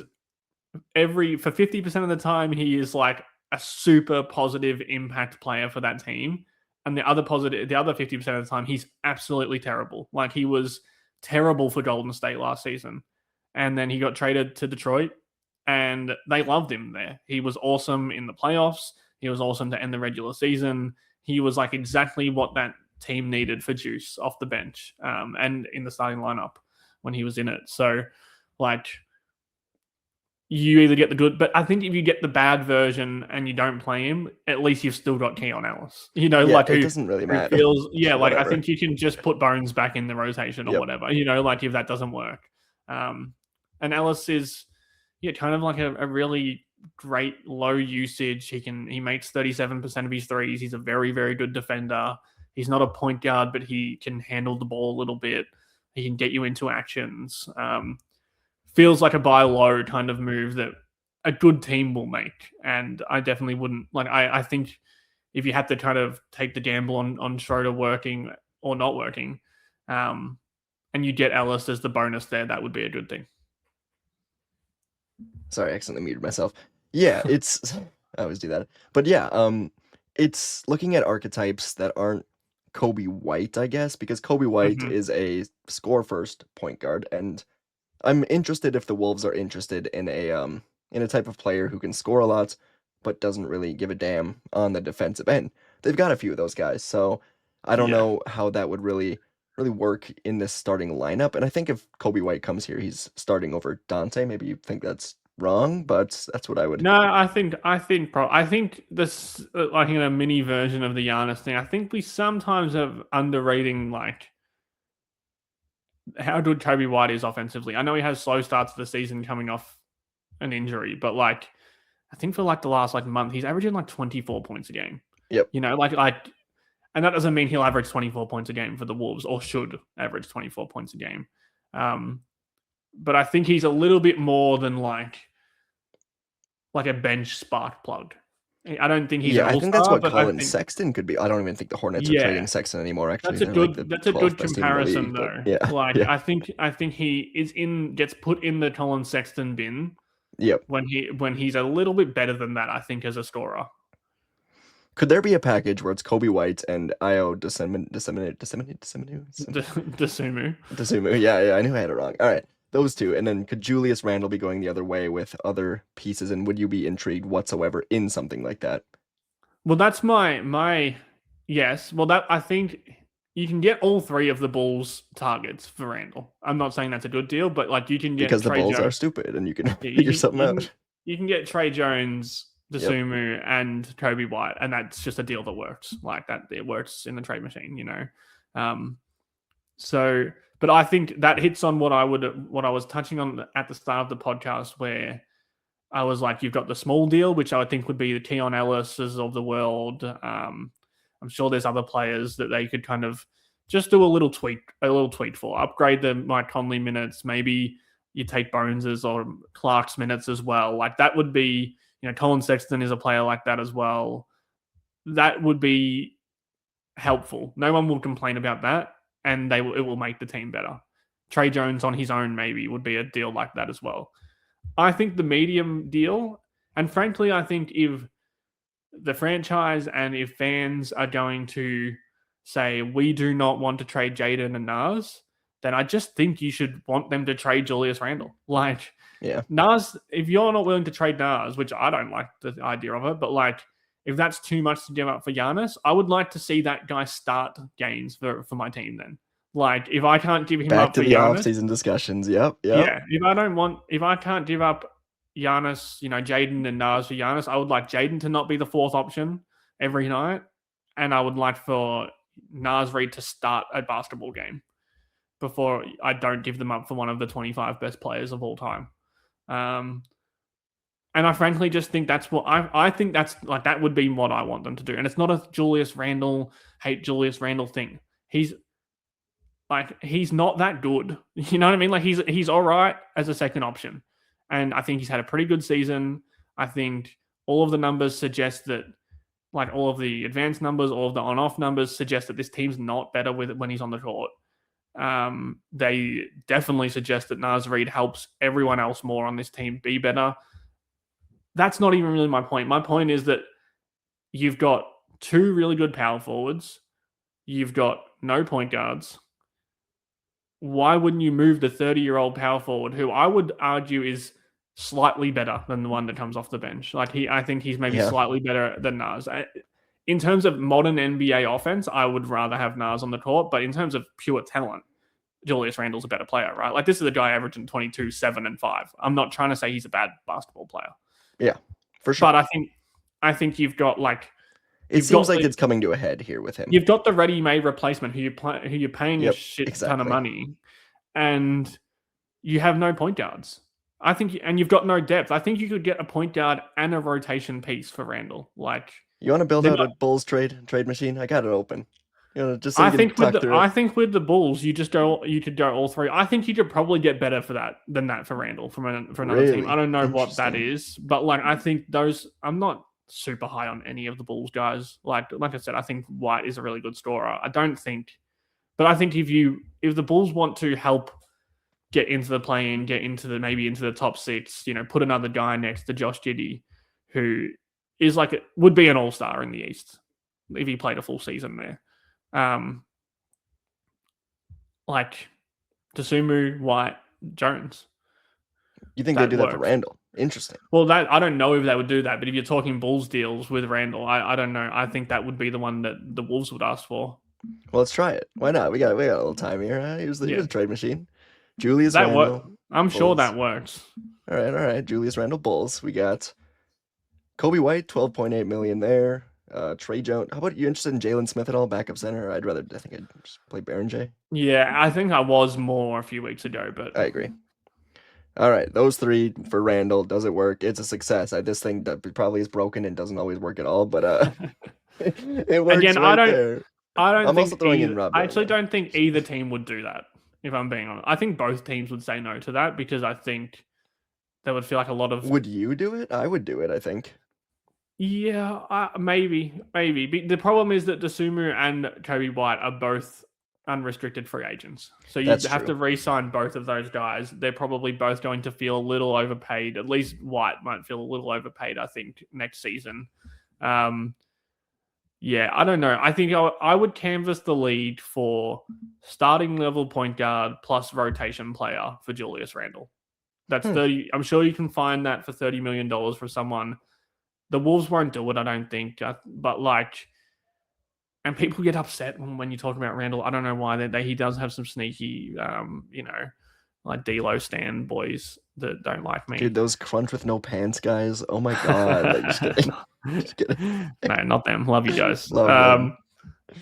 for 50% of the time he is like a super positive impact player for that team, and the other 50% of the time he's absolutely terrible. Like he was terrible for Golden State last season, and then he got traded to Detroit, and they loved him there. He was awesome in the playoffs. He was awesome to end the regular season. He was like exactly what that team needed for juice off the bench, and in the starting lineup when he was in it. So, like, you either get the good, but I think if you get the bad version and you don't play him, at least you've still got Keon Ellis. Yeah, Like it who doesn't really who matter. feels like I Whatever. think you can just put Bones back in the rotation or Yep. whatever. Like if that doesn't work, and Ellis is kind of like a really great low usage. He makes 37% of his threes. He's a very very good defender. He's not a point guard, but he can handle the ball a little bit. He can get you into actions. Feels like a buy low kind of move that a good team will make. And I definitely wouldn't like. I think if you had to kind of take the gamble on Schroeder working or not working, and you get Ellis as the bonus there, that would be a good thing. Sorry, I accidentally muted myself. Yeah, it's I always do that. But yeah, it's looking at archetypes that aren't Kobe White, I guess, because Kobe White Mm-hmm. is a score first point guard, and I'm interested if the Wolves are interested in a type of player who can score a lot but doesn't really give a damn on the defensive end. They've got a few of those guys, so I don't Yeah. know how that would really work in this starting lineup. And I think if Kobe White comes here, he's starting over Dante. Maybe you think that's wrong, but that's what I would. No, I think this like in a mini version of the Giannis thing. I think we sometimes have underrating like how good Kobe White is offensively. I know he has slow starts to the season coming off an injury, but like I think for like the last like month, he's averaging like 24 points a game. Yep. And that doesn't mean he'll average 24 points a game for the Wolves or should average 24 points a game. Um, but I think he's a little bit more than like a bench spark plug. I don't think he's an Yeah, I think that's all-star, what but I Colin think Sexton could be. I don't even think the Hornets are trading yeah, Sexton anymore. Actually, that's a they're like the good 12th best team in the comparison league. But though. yeah, Like yeah, I think he gets put in the Colin Sexton bin yep. when he's a little bit better than that, I think, as a scorer. Could there be a package where it's Kobe White and Io Desumu. Dosunmu? Yeah, yeah, I knew I had it wrong. All right, those two, and then could Julius Randle be going the other way with other pieces? And would you be intrigued whatsoever in something like that? Well, that's my yes. Well, that I think you can get all three of the Bulls targets for Randall. I'm not saying that's a good deal, but like you can get Because the Trey Bulls are Jones. stupid, and you can Yeah, figure something out. you can get Trey Jones, Yep. Desumu, and Kobe White, and that's just a deal that works. Like that, it works in the trade machine, you know. So, but I think that hits on what I was touching on at the start of the podcast, where I was like, you've got the small deal, which I would think would be the Keon Ellis's of the world. I'm sure there's other players that they could kind of just do a little tweak for, upgrade the Mike Conley minutes. Maybe you take Bones's or Clark's minutes as well. Like that would be, Colin Sexton is a player like that as well. That would be helpful. No one will complain about that, and it will make the team better. Trey Jones on his own maybe would be a deal like that as well. I think the medium deal, and frankly, I think if the franchise and if fans are going to say we do not want to trade Jaden and Nas, then I just think you should want them to trade Julius Randle. Like Yeah. Nas, if you're not willing to trade Nas, which I don't like the idea of it, but like if that's too much to give up for Giannis, I would like to see that guy start games for my team then. Like if I can't give him Back up to for the Giannis, off-season discussions. Yep. yeah, if I can't give up Giannis, Jaden and Nas for Giannis, I would like Jaden to not be the fourth option every night, and I would like for Nas Reed to start a basketball game before I don't give them up for one of the 25 best players of all time. And I frankly just think that's what I think that's like that would be what I want them to do. And it's not a Julius Randle hate Julius Randle thing. He's not that good. You know what I mean? Like he's all right as a second option. And I think he's had a pretty good season. I think all of the numbers suggest that, like all of the advanced numbers, all of the on-off numbers suggest that this team's not better with it when he's on the court. They definitely suggest that Nas Reed helps everyone else more on this team be better. That's not even really my point. My point is that you've got two really good power forwards. You've got no point guards. Why wouldn't you move the 30-year-old power forward, who I would argue is slightly better than the one that comes off the bench? Like I think he's maybe slightly better than Nas. In terms of modern NBA offense, I would rather have Nas on the court, but in terms of pure talent, Julius Randle's a better player, right? Like this is a guy averaging 22, 7, and 5. I'm not trying to say he's a bad basketball player. Yeah, for sure. But I think you've got like it seems like it's coming to a head here with him. You've got the ready-made replacement who you're paying a shit ton of money, and you have no point guards. I think, and you've got no depth. I think you could get a point guard and a rotation piece for Randle. Like, you want to build out a Bulls trade machine? I got it open. Just so I think with the Bulls, you could go all three. I think you could probably get better for that than that for Randle for another team. I don't know what that is, but like I think those. I'm not super high on any of the Bulls guys. Like I said, I think White is a really good scorer. I think if the Bulls want to help get into the play-in, get into the top 6, put another guy next to Josh Giddey, who is would be an all-star in the East if he played a full season there. Like Dosunmu, White, Jones. You think they do that for Randle? Interesting. Well, I don't know if they would do that, but if you're talking Bulls deals with Randle, I don't know. I think that would be the one that the Wolves would ask for. Well, let's try it. Why not? We got a little time here. Here's the trade machine. Julius Randle. I'm sure that works. All right. Julius Randle Bulls. We got Kobe White, $12.8 million there. Trey Jones. How about you? Interested in Jalen Smith at all, backup center? I think I'd just play Baron J. Yeah, I think I was more a few weeks ago, but I agree. All right, those three for Randle. Does it work? It's a success. This thing that probably is broken and doesn't always work at all, but it works. Again, I don't. I'm also throwing in Rob. I actually don't think either team would do that. If I'm being honest, I think both teams would say no to that because I think there would feel like a lot of Would you do it? I would do it, I think. yeah, maybe. But the problem is that Dosunmu and Kobe White are both unrestricted free agents, so you'd That's have true. to re-sign both of those guys. They're probably both going to feel a little overpaid. At least White might feel a little overpaid, I think, next season. Um, yeah, I don't know. I think I would canvass the league for starting level point guard plus rotation player for Julius Randle. That's Hmm. 30. I'm sure you can find that for $30 million for someone. The Wolves won't do it, I don't think. But like, and people get upset when you talk about Randall. I don't know why. He does have some sneaky, like D'Lo stan boys that don't like Dude, me. those crunch with no pants guys. Oh my God. Like, just kidding. Just kidding. No, not them. Love you guys. Love them.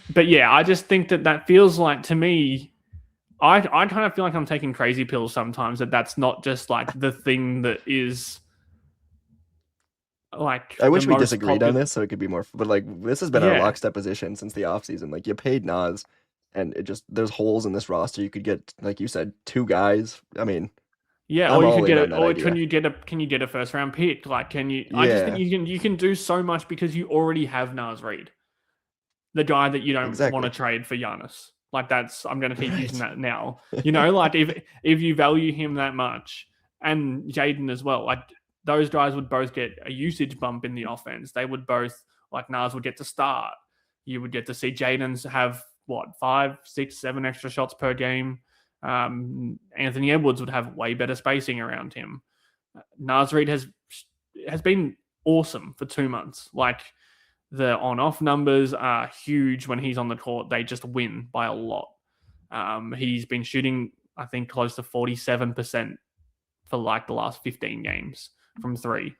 But yeah, I just think that feels like to me. I kind of feel like I'm taking crazy pills sometimes. That's not just like the thing that is like I the wish we most disagreed on popular. this so it could be more, but like this has been our Yeah, lockstep position since the offseason. Like you paid Nas and it just there's holes in this roster. You could get, like you said, two guys. I mean, yeah. Or I'm you all could in get on it. that Or can idea. you get a first round pick? Like, can you? I just think Yeah, you can do so much because you already have Nas Reed, the guy that you don't want to exactly. trade for Giannis. Like that's I'm going to keep using Right. that now. Like if you value him that much, and Jaden as well, like those guys would both get a usage bump in the offense. They would both like Nas would get to start. You would get to see Jaden's have what 5, 6, 7 extra shots per game. Anthony Edwards would have way better spacing around him. Nas Reed has been awesome for 2 months. Like the on-off numbers are huge when he's on the court. They just win by a lot. He's been shooting, I think, close to 47% for like the last 15 games from three.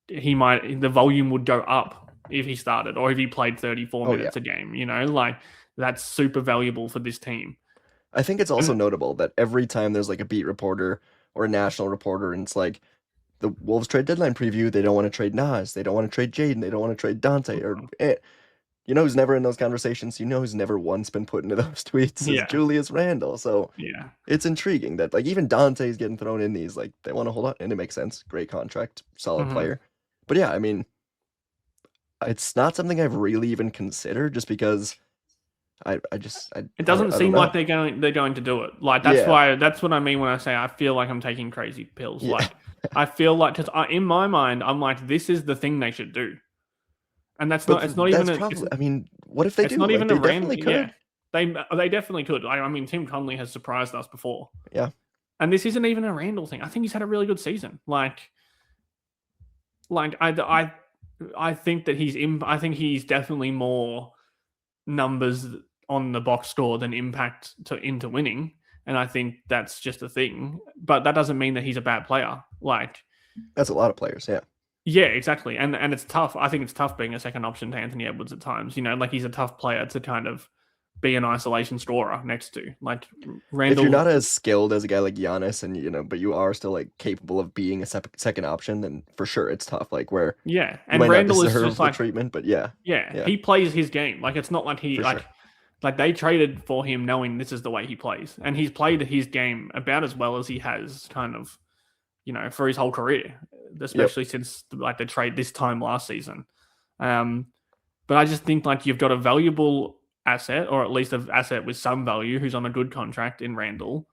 The volume would go up if he started or if he played 34 Oh yeah. minutes a game. Like that's super valuable for this team. I think it's also And notable that every time there's like a beat reporter or a national reporter and it's like the Wolves trade deadline preview, they don't want to trade Nas, they don't want to trade Jaden, they don't want to trade Dante or you know who's never in those conversations, you know who's never once been put into those tweets is yeah, Julius Randle. So yeah. it's intriguing that like even Dante's getting thrown in these, like they want to hold on, and it makes sense. Great contract, solid Mm-hmm. player. But yeah, I mean, it's not something I've really even considered just because It doesn't I don't seem like know. they're going to do it. Like Yeah, that's what I mean when I say I feel like I'm taking crazy pills. yeah. Like I feel like because in my mind I'm like this is the thing they should do, and that's But not it's not even that's a it's probably, I mean, what if they it's do? not Like even a they random. definitely Yeah, could. they definitely could. I mean Tim Conley has surprised us before, Yeah, and this isn't even a Randall thing. I think he's had a really good season. Like I think that I think he's definitely more numbers on the box score than impact into winning. And I think that's just a thing. But that doesn't mean that he's a bad player. Like, that's a lot of players. Yeah, yeah, exactly. And it's tough. I think it's tough being a second option to Anthony Edwards at times. Like he's a tough player to kind of be an isolation scorer next to. Like if you're Randall, not as skilled as a guy like Giannis, and you know, but you are still like capable of being a second option, then for sure it's tough. Like where yeah. you And might not Randall is just deserve the like, treatment, but yeah, yeah, yeah, he plays his game. Like it's not like he for sure. like they traded for him knowing this is the way he plays. And he's played his game about as well as he has kind of for his whole career, Yep. especially since like the trade this time last season. Um, but I just think like you've got a valuable asset, or at least an asset with some value, who's on a good contract in Randall.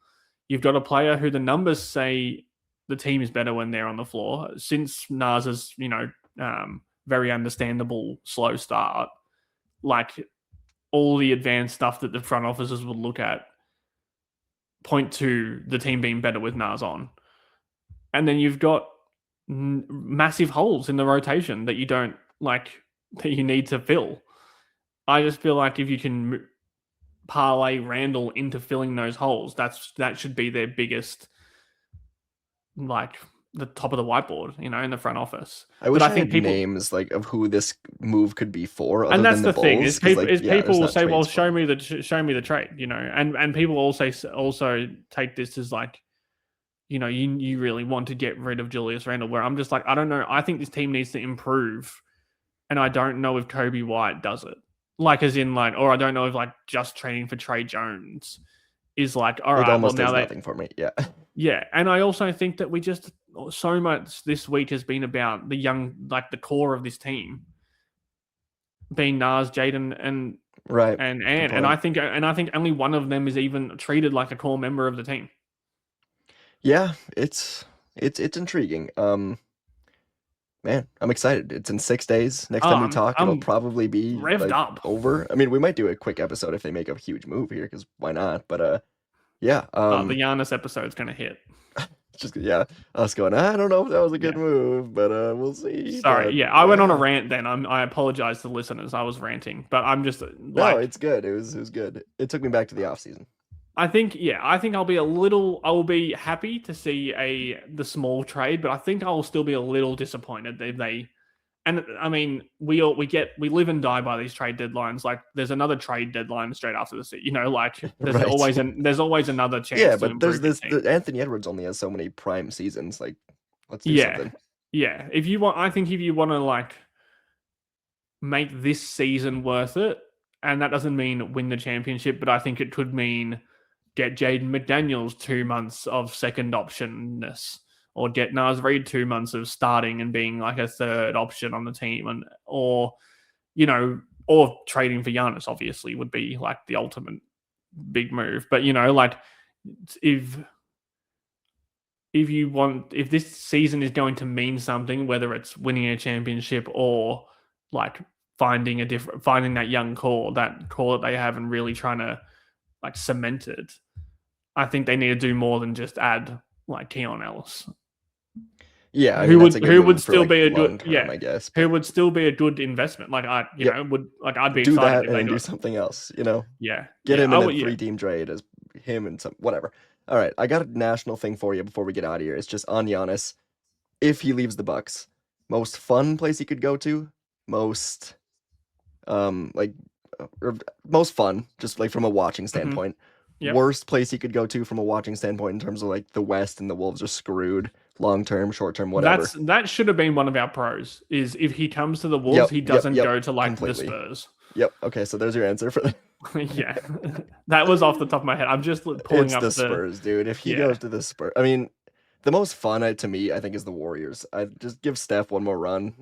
You've got a player who the numbers say the team is better when they're on the floor. Since Nas's, very understandable slow start, like all the advanced stuff that the front offices would look at point to the team being better with Nas on. And then you've got massive holes in the rotation that you don't like that you need to fill. I just feel like if you can parlay Randall into filling those holes, that should be their biggest, like the top of the whiteboard, in the front office. I But wish I I think had people, names like of who this move could be for, and other that's than the the thing is Bulls, because people like is yeah, people there's will not say, well, trades for show it. me the trade, and people also take this as like, you really want to get rid of Julius Randle. Where I'm just like, I don't know. I think this team needs to improve, and I don't know if Kobe White does it. Like, as in, like, or I don't know if like just trading for Trey Jones is like, all It right, well almost now does they nothing for me. Yeah. yeah, and I also think that we just so much this week has been about the young, like the core of this team being Nas, Jaden, Right. and Good Ant, point. and I think only one of them is even treated like a core member of the team. Yeah, it's intriguing. Man, I'm excited. It's in 6 days. Next Oh, time we talk, it'll I'm probably be revved like up. over. I mean, we might do a quick episode if they make a huge move here, because why not? But yeah, The Giannis episode's gonna hit. just yeah, us going. I don't know if that was a good Yeah. move, but we'll see. Sorry. But Yeah, I went on a yeah, rant then. I apologize to listeners. I was ranting, but I'm just no, like it's good. It was good. It took me back to the off season. I think I'll be happy to see the small trade, but I think I'll still be a little disappointed if they. And I mean, we live and die by these trade deadlines. Like, there's another trade deadline straight after the season. Like Right. there's always another chance Yeah, to but there's improve your this. team. Anthony Edwards only has so many prime seasons. Like, let's do Yeah, something. yeah. If you want to like make this season worth it, and that doesn't mean win the championship, but I think it could mean get Jaden McDaniels 2 months of second optionness, or get Nas Reed 2 months of starting and being like a third option on the team, or or trading for Giannis obviously would be like the ultimate big move. But like if if this season is going to mean something, whether it's winning a championship or like finding that young core, that they have, and really trying to like cement it, I think they need to do more than just add like Keon Ellis, Yeah, I mean that's a good who would move for still like be a long good term, I guess. who But would still be a good investment. Like yep, I'd be do excited that if and they then do got something else. Get yeah him I in a would yeah 3 team trade as him and some whatever. All right, I got a national thing for you before we get out of here. It's just on Giannis. If he leaves the Bucks, most fun place he could go to, most like or most fun, just like from a watching mm-hmm. standpoint. Yep. Worst place he could go to from a watching standpoint in terms of like the West and the Wolves are screwed long term, short term, whatever. That should have been one of our pros. Is if he comes to the Wolves, Yep, he yep, doesn't yep, go to like the completely. Spurs. Yep. Okay, so there's your answer for that. Yeah, that was off the top of my head. I'm just pulling It's up the the Spurs, dude. If he yeah goes to the Spurs, I mean, the most fun to me, I think, is the Warriors. I just give Steph one more run.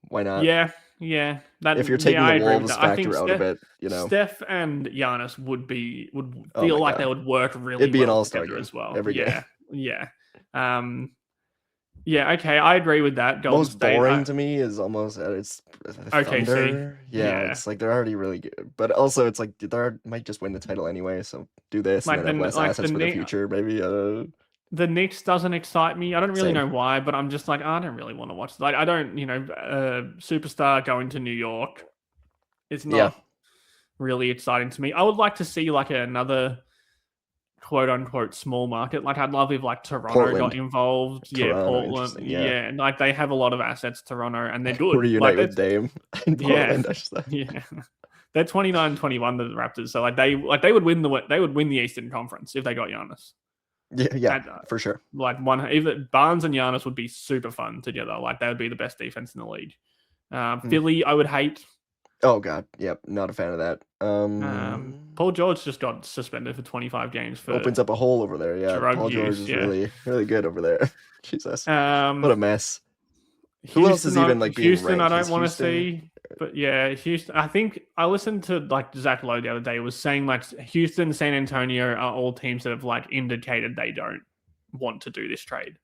Why not? yeah If you're yeah taking I the agree with Wolves that. I think factor out of it. Steph and Giannis would Oh feel my like they God, would work really it'd be an well all-star together game as well. every game. Yeah. Um, yeah, okay, I agree with that. Golden Most State, boring to me is almost it's OKC. Thunder. Yeah, Yeah, it's like they're already really good, but also it's like might just win the title anyway. So do this and like then have less assets for the the future, maybe. the Knicks doesn't excite me. I don't really Same. know why, but I'm just like, I don't really want to watch. Like, I don't, superstar going to New York. It's Yeah, not really exciting to me. I would like to see like another quote unquote small market. Like, I'd love if like Toronto got Portland, involved. Yeah, Toronto, Portland. interesting. Yeah, Yeah, and like they have a lot of assets, Toronto, and they're good. Like reunite with that's Dame in yeah, Portland. I just yeah. They're 29-21 the Raptors, so like they would win the Eastern Conference if they got Giannis. yeah, And, for sure. like either Barnes and Giannis would be super fun together. Like they would be the best defense in the league. Philly, I would hate. Oh God, yep, not a fan of that. Paul George just got suspended for 25 games for Opens up a hole over there. Yeah, drug Paul George use. is Yeah. really, really good over there. Jesus, what a mess. Who else is even like being Houston, I ranked? don't Is want to Houston? see. But yeah, Houston. I think I listened to like Zach Lowe the other day was saying like Houston, San Antonio are all teams that have like indicated they don't want to do this trade.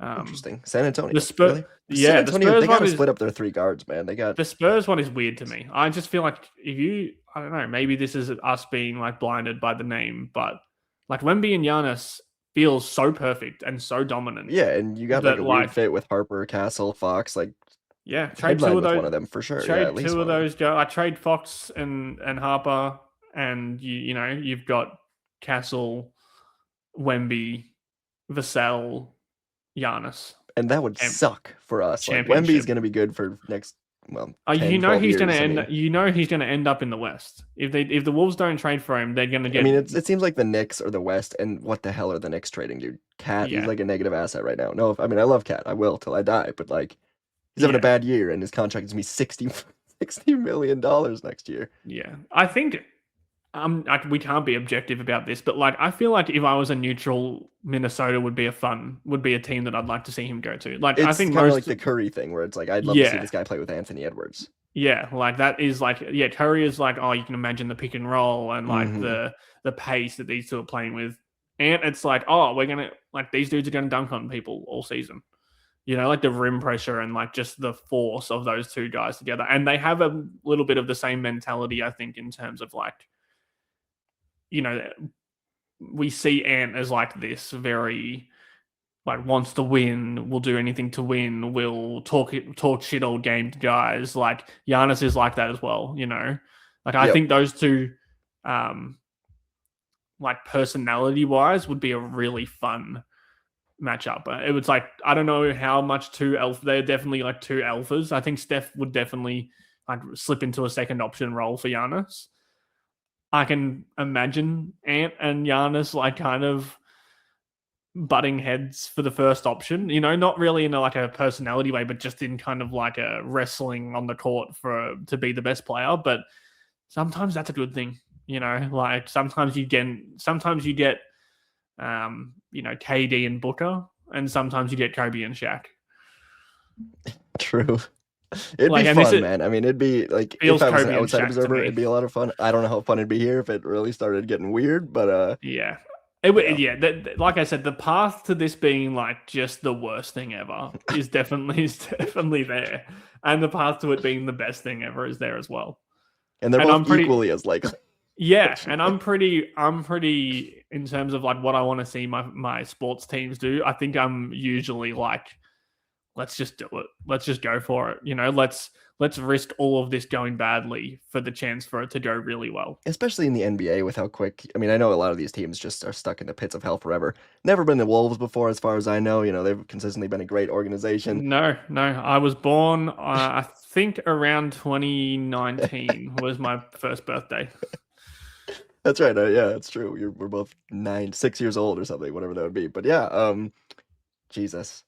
Interesting. San Antonio. The Spurs, Really? San yeah, Antonio, they got to split up their 3 guards, man. They got the Spurs one is weird to me. I just feel like I don't know, maybe this is us being like blinded by the name, but like Wemby and Giannis feels so perfect and so dominant. yeah, and you got like that a weird fit with Harper, Castle, Fox, like yeah, trade headline two of with those. one of them for sure. Yeah, Trade at least two of one of them. those. Go. I trade Fox and Harper, and you've got Castle, Wemby, Vassell, Giannis. And that would suck for us. Like Championship. Wemby's going to be good for next 10, he's 12 going to years. end. He's going to end up in the West. If the Wolves don't trade for him, they're going to get. I mean, it seems like the Knicks or the West, and what the hell are the Knicks trading, dude? Cat, he's like a negative asset right now. No, I mean I love Cat, I will till I die, but like he's having a bad year, and his contract is gonna be $60 million next year. Yeah, I think we can't be objective about this, but like I feel like if I was a neutral, Minnesota would be a team that I'd like to see him go to. Like I It's think kind of like most, the Curry thing where it's like I'd love to see yeah, this guy play with Anthony Edwards. yeah, like that is like, yeah, Curry is like, oh, you can imagine the pick and roll and like Hmm. the pace that these two are playing with, and it's like, oh, we're gonna like these dudes are gonna dunk on people all season. You know, like the rim pressure and like just the force of those two guys together. And they have a little bit of the same mentality, I think, in terms of like, you know, we see Ant as like this very like wants to win, will do anything to win, will talk shit all game to guys. Like Giannis is like that as well, you know. Like I Yep. think those two, um, like personality wise, would be a really fun matchup. It was like I don't know how much two alpha. They're definitely like two alphas. I think Steph would definitely like slip into a second option role for Giannis. I can imagine Ant and Giannis like kind of butting heads for the first option. You know, not really in like a personality way, but just in kind of like a wrestling on the court for to be the best player. But sometimes that's a good thing. You know, like sometimes you get you know, KD and Booker, and sometimes you get Kobe and Shaq. True. It'd be Like, and this fun, is, man. I mean, it'd be like if feels I was an Kobe and outside Shaq to observer, me. it'd be a lot of fun. I don't know how fun it'd be here if it really started getting weird, but Yeah. yeah. Yeah, like I said, the path to this being like just the worst thing ever is definitely there, and the path to it being the best thing ever is there as well. And they're And both I'm pretty, equally as likely. yeah, and I'm pretty in terms of like what I want to see my sports teams do. I think I'm usually like, let's just do it. Let's just go for it. You know, let's risk all of this going badly for the chance for it to go really well. Especially in the NBA with how quick. I mean, I know a lot of these teams just are stuck in the pits of hell forever. Never been the Wolves before, as far as I know. You know, they've consistently been a great organization. No, no. I was born, I think around 2019 was my first birthday. That's right. Yeah, that's true. We're both 6 years old or something, whatever that would be. But yeah, Jesus.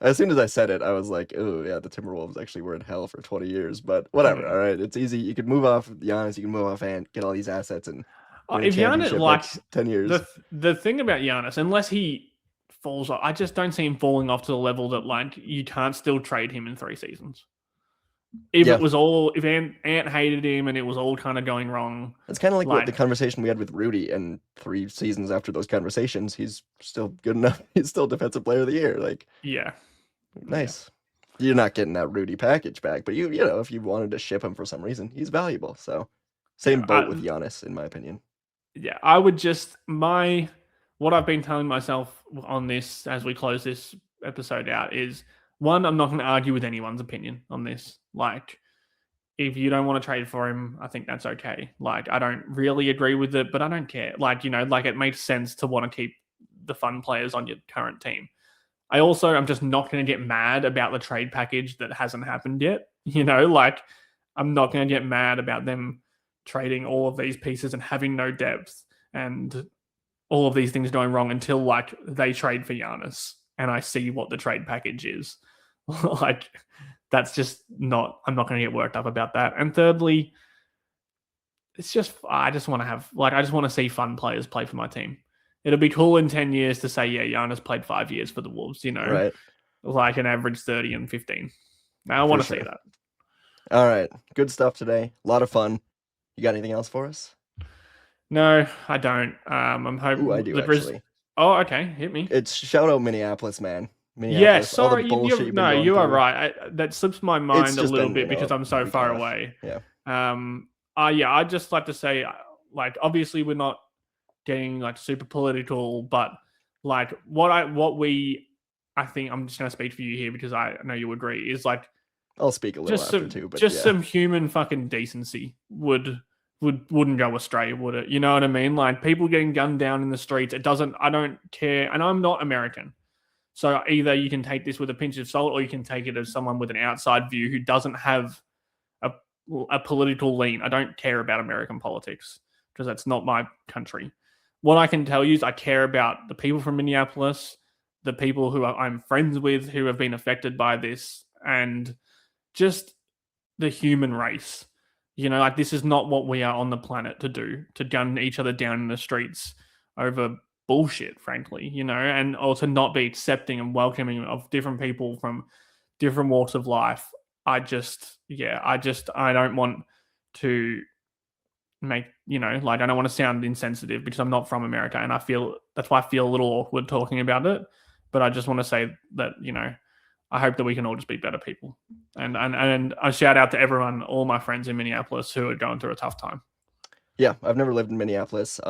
As soon as I said it, I was like, oh, yeah, the Timberwolves actually were in hell for 20 years. But whatever. Mm. All right. It's easy. You could move off Giannis, you can move off Ant, get all these assets, and win a If Giannis, championship like next 10 years. the thing about Giannis, unless he falls off, I just don't see him falling off to the level that like you can't still trade him in 3 seasons. Yeah. If Ant hated him and it was all kind of going wrong, It's kind of like what like the conversation we had with Rudy, and 3 seasons after those conversations, he's still good enough. He's still Defensive Player of the Year. Like, yeah, yeah. nice. You're not getting that Rudy package back, but you know, if you wanted to ship him for some reason, he's valuable. So, Yeah, same boat with Giannis, in my opinion. yeah, I would just my what I've been telling myself on this as we close this episode out is one, I'm not going to argue with anyone's opinion on this. Like, if you don't want to trade for him, I think that's okay. Like, I don't really agree with it, but I don't care. Like, you know, like it makes sense to want to keep the fun players on your current team. I'm just not going to get mad about the trade package that hasn't happened yet. You know, like I'm not going to get mad about them trading all of these pieces and having no depth and all of these things going wrong until like they trade for Giannis and I see what the trade package is. Like that's just not. I'm not going to get worked up about that. And thirdly, it's just I just want to have like I just want to see fun players play for my team. It'll be cool in 10 years to say, yeah, Giannis played 5 years for the Wolves, you know, Right. like an average 30 and 15. Now I For want to see sure. that. All right. Good stuff today. A lot of fun. You got anything else for us? No, I don't. I'm Ooh, I hoping do the Grizz. actually. Oh, okay. Hit me. It's shout out Minneapolis, man. Yeah, Minneapolis, all the sorry. bullshit you've been No, going you are through. right. That slips my It's mind a just little been, bit because I'm a so week far and a half. away. Yeah. Yeah, I'd just like to say, like, obviously we're not getting like super political, but like I think I'm just gonna speak for you here because I know you agree is like I'll speak a little after too, but yeah. some human fucking decency wouldn't go astray, would it? You know what I mean? Like people getting gunned down in the streets. I don't care, and I'm not American. So either you can take this with a pinch of salt, or you can take it as someone with an outside view who doesn't have a political lean. I don't care about American politics because that's not my country. What I can tell you is I care about the people from Minneapolis, the people who I'm friends with who have been affected by this, and just the human race. like this is not what we are on the planet to do, to gun each other down in the streets over bullshit, frankly, and also not be accepting and welcoming of different people from different walks of life. I don't want to make, like, I don't want to sound insensitive because I'm not from America, and that's why I feel a little awkward talking about it. But I just want to say that, I hope that we can all just be better people. And a shout out to everyone, all my friends in Minneapolis who are going through a tough time. Yeah, I've never lived in Minneapolis,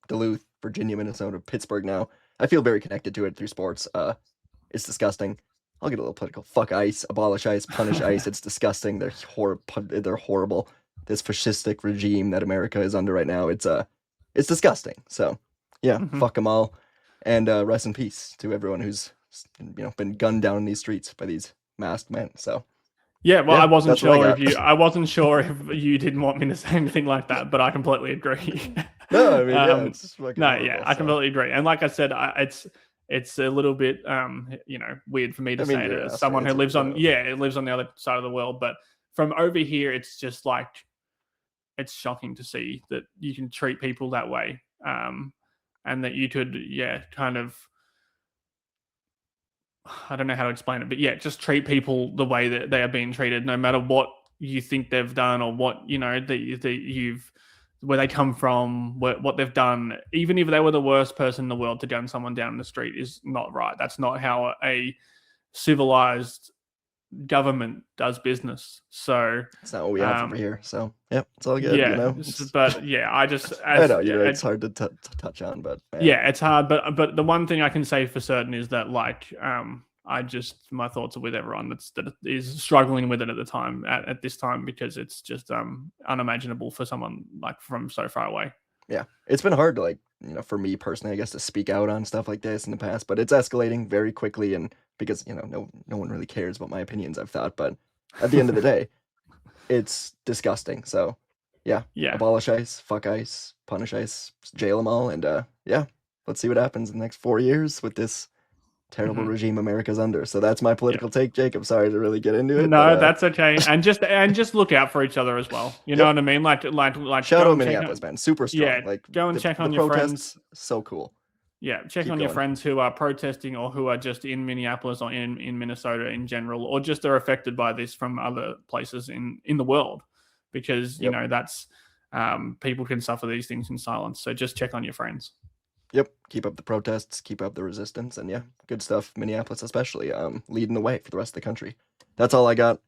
Duluth, Virginia, Minnesota, Pittsburgh now. I feel very connected to it through sports. It's disgusting. I'll get a little political. Fuck ICE, abolish ICE, punish ICE. It's disgusting. They're horrible. This fascistic regime that America is under right now, it's disgusting. So, yeah, fuck them all, and rest in peace to everyone who's been gunned down in these streets by these masked men. So, yeah, well, yeah, I wasn't that's what I sure got. I wasn't sure if you didn't want me to say anything like that, but I completely agree. No, I mean, yeah, it's just fucking no, horrible, yeah, I so. completely agree. And like I said, it's a little bit weird for me to I mean, say it you're as someone who Australian, lives so, on it lives on the other side of the world, but from over here, it's just like, it's shocking to see that you can treat people that way, and that you could, kind of, I don't know how to explain it, but yeah, just treat people the way that they are being treated, no matter what you think they've done or what that you've, where they come from, what they've done. Even if they were the worst person in the world, to gun someone down the street is not right. That's not how a civilized government does business. So it's not what we have over here. So, yeah, it's all good. but yeah, I just, I know it's hard to touch on, but man. Yeah, it's hard. But the one thing I can say for certain is that, like, my thoughts are with everyone that is struggling with it at the time, at this time, because it's just unimaginable for someone like from so far away. Yeah, it's been hard to, like, for me personally, I guess, to speak out on stuff like this in the past, but it's escalating very quickly, and because no one really cares about my opinions, I've thought, but at the end of the day, it's disgusting. So yeah, abolish ICE, fuck ICE, punish ICE, jail them all, and yeah, let's see what happens in the next 4 years with this terrible regime America's under. So that's my political take, Jake. I'm sorry to really get into it. No, that's okay. And just look out for each other as well. You know what I mean? Like shout out Minneapolis, man. Super strong. Yeah, like, go and check on your friends. So cool. Yeah, check on your friends who are protesting or who are just in Minneapolis or in Minnesota in general, or just are affected by this from other places in the world, because that's people can suffer these things in silence. So just check on your friends. Yep, keep up the protests, keep up the resistance, and yeah, good stuff. Minneapolis especially, leading the way for the rest of the country. That's all I got.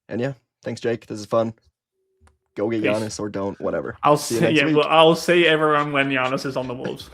And yeah, thanks, Jake. This is fun. Go get Giannis or don't, whatever. I'll see. I'll see everyone when Giannis is on the Wolves.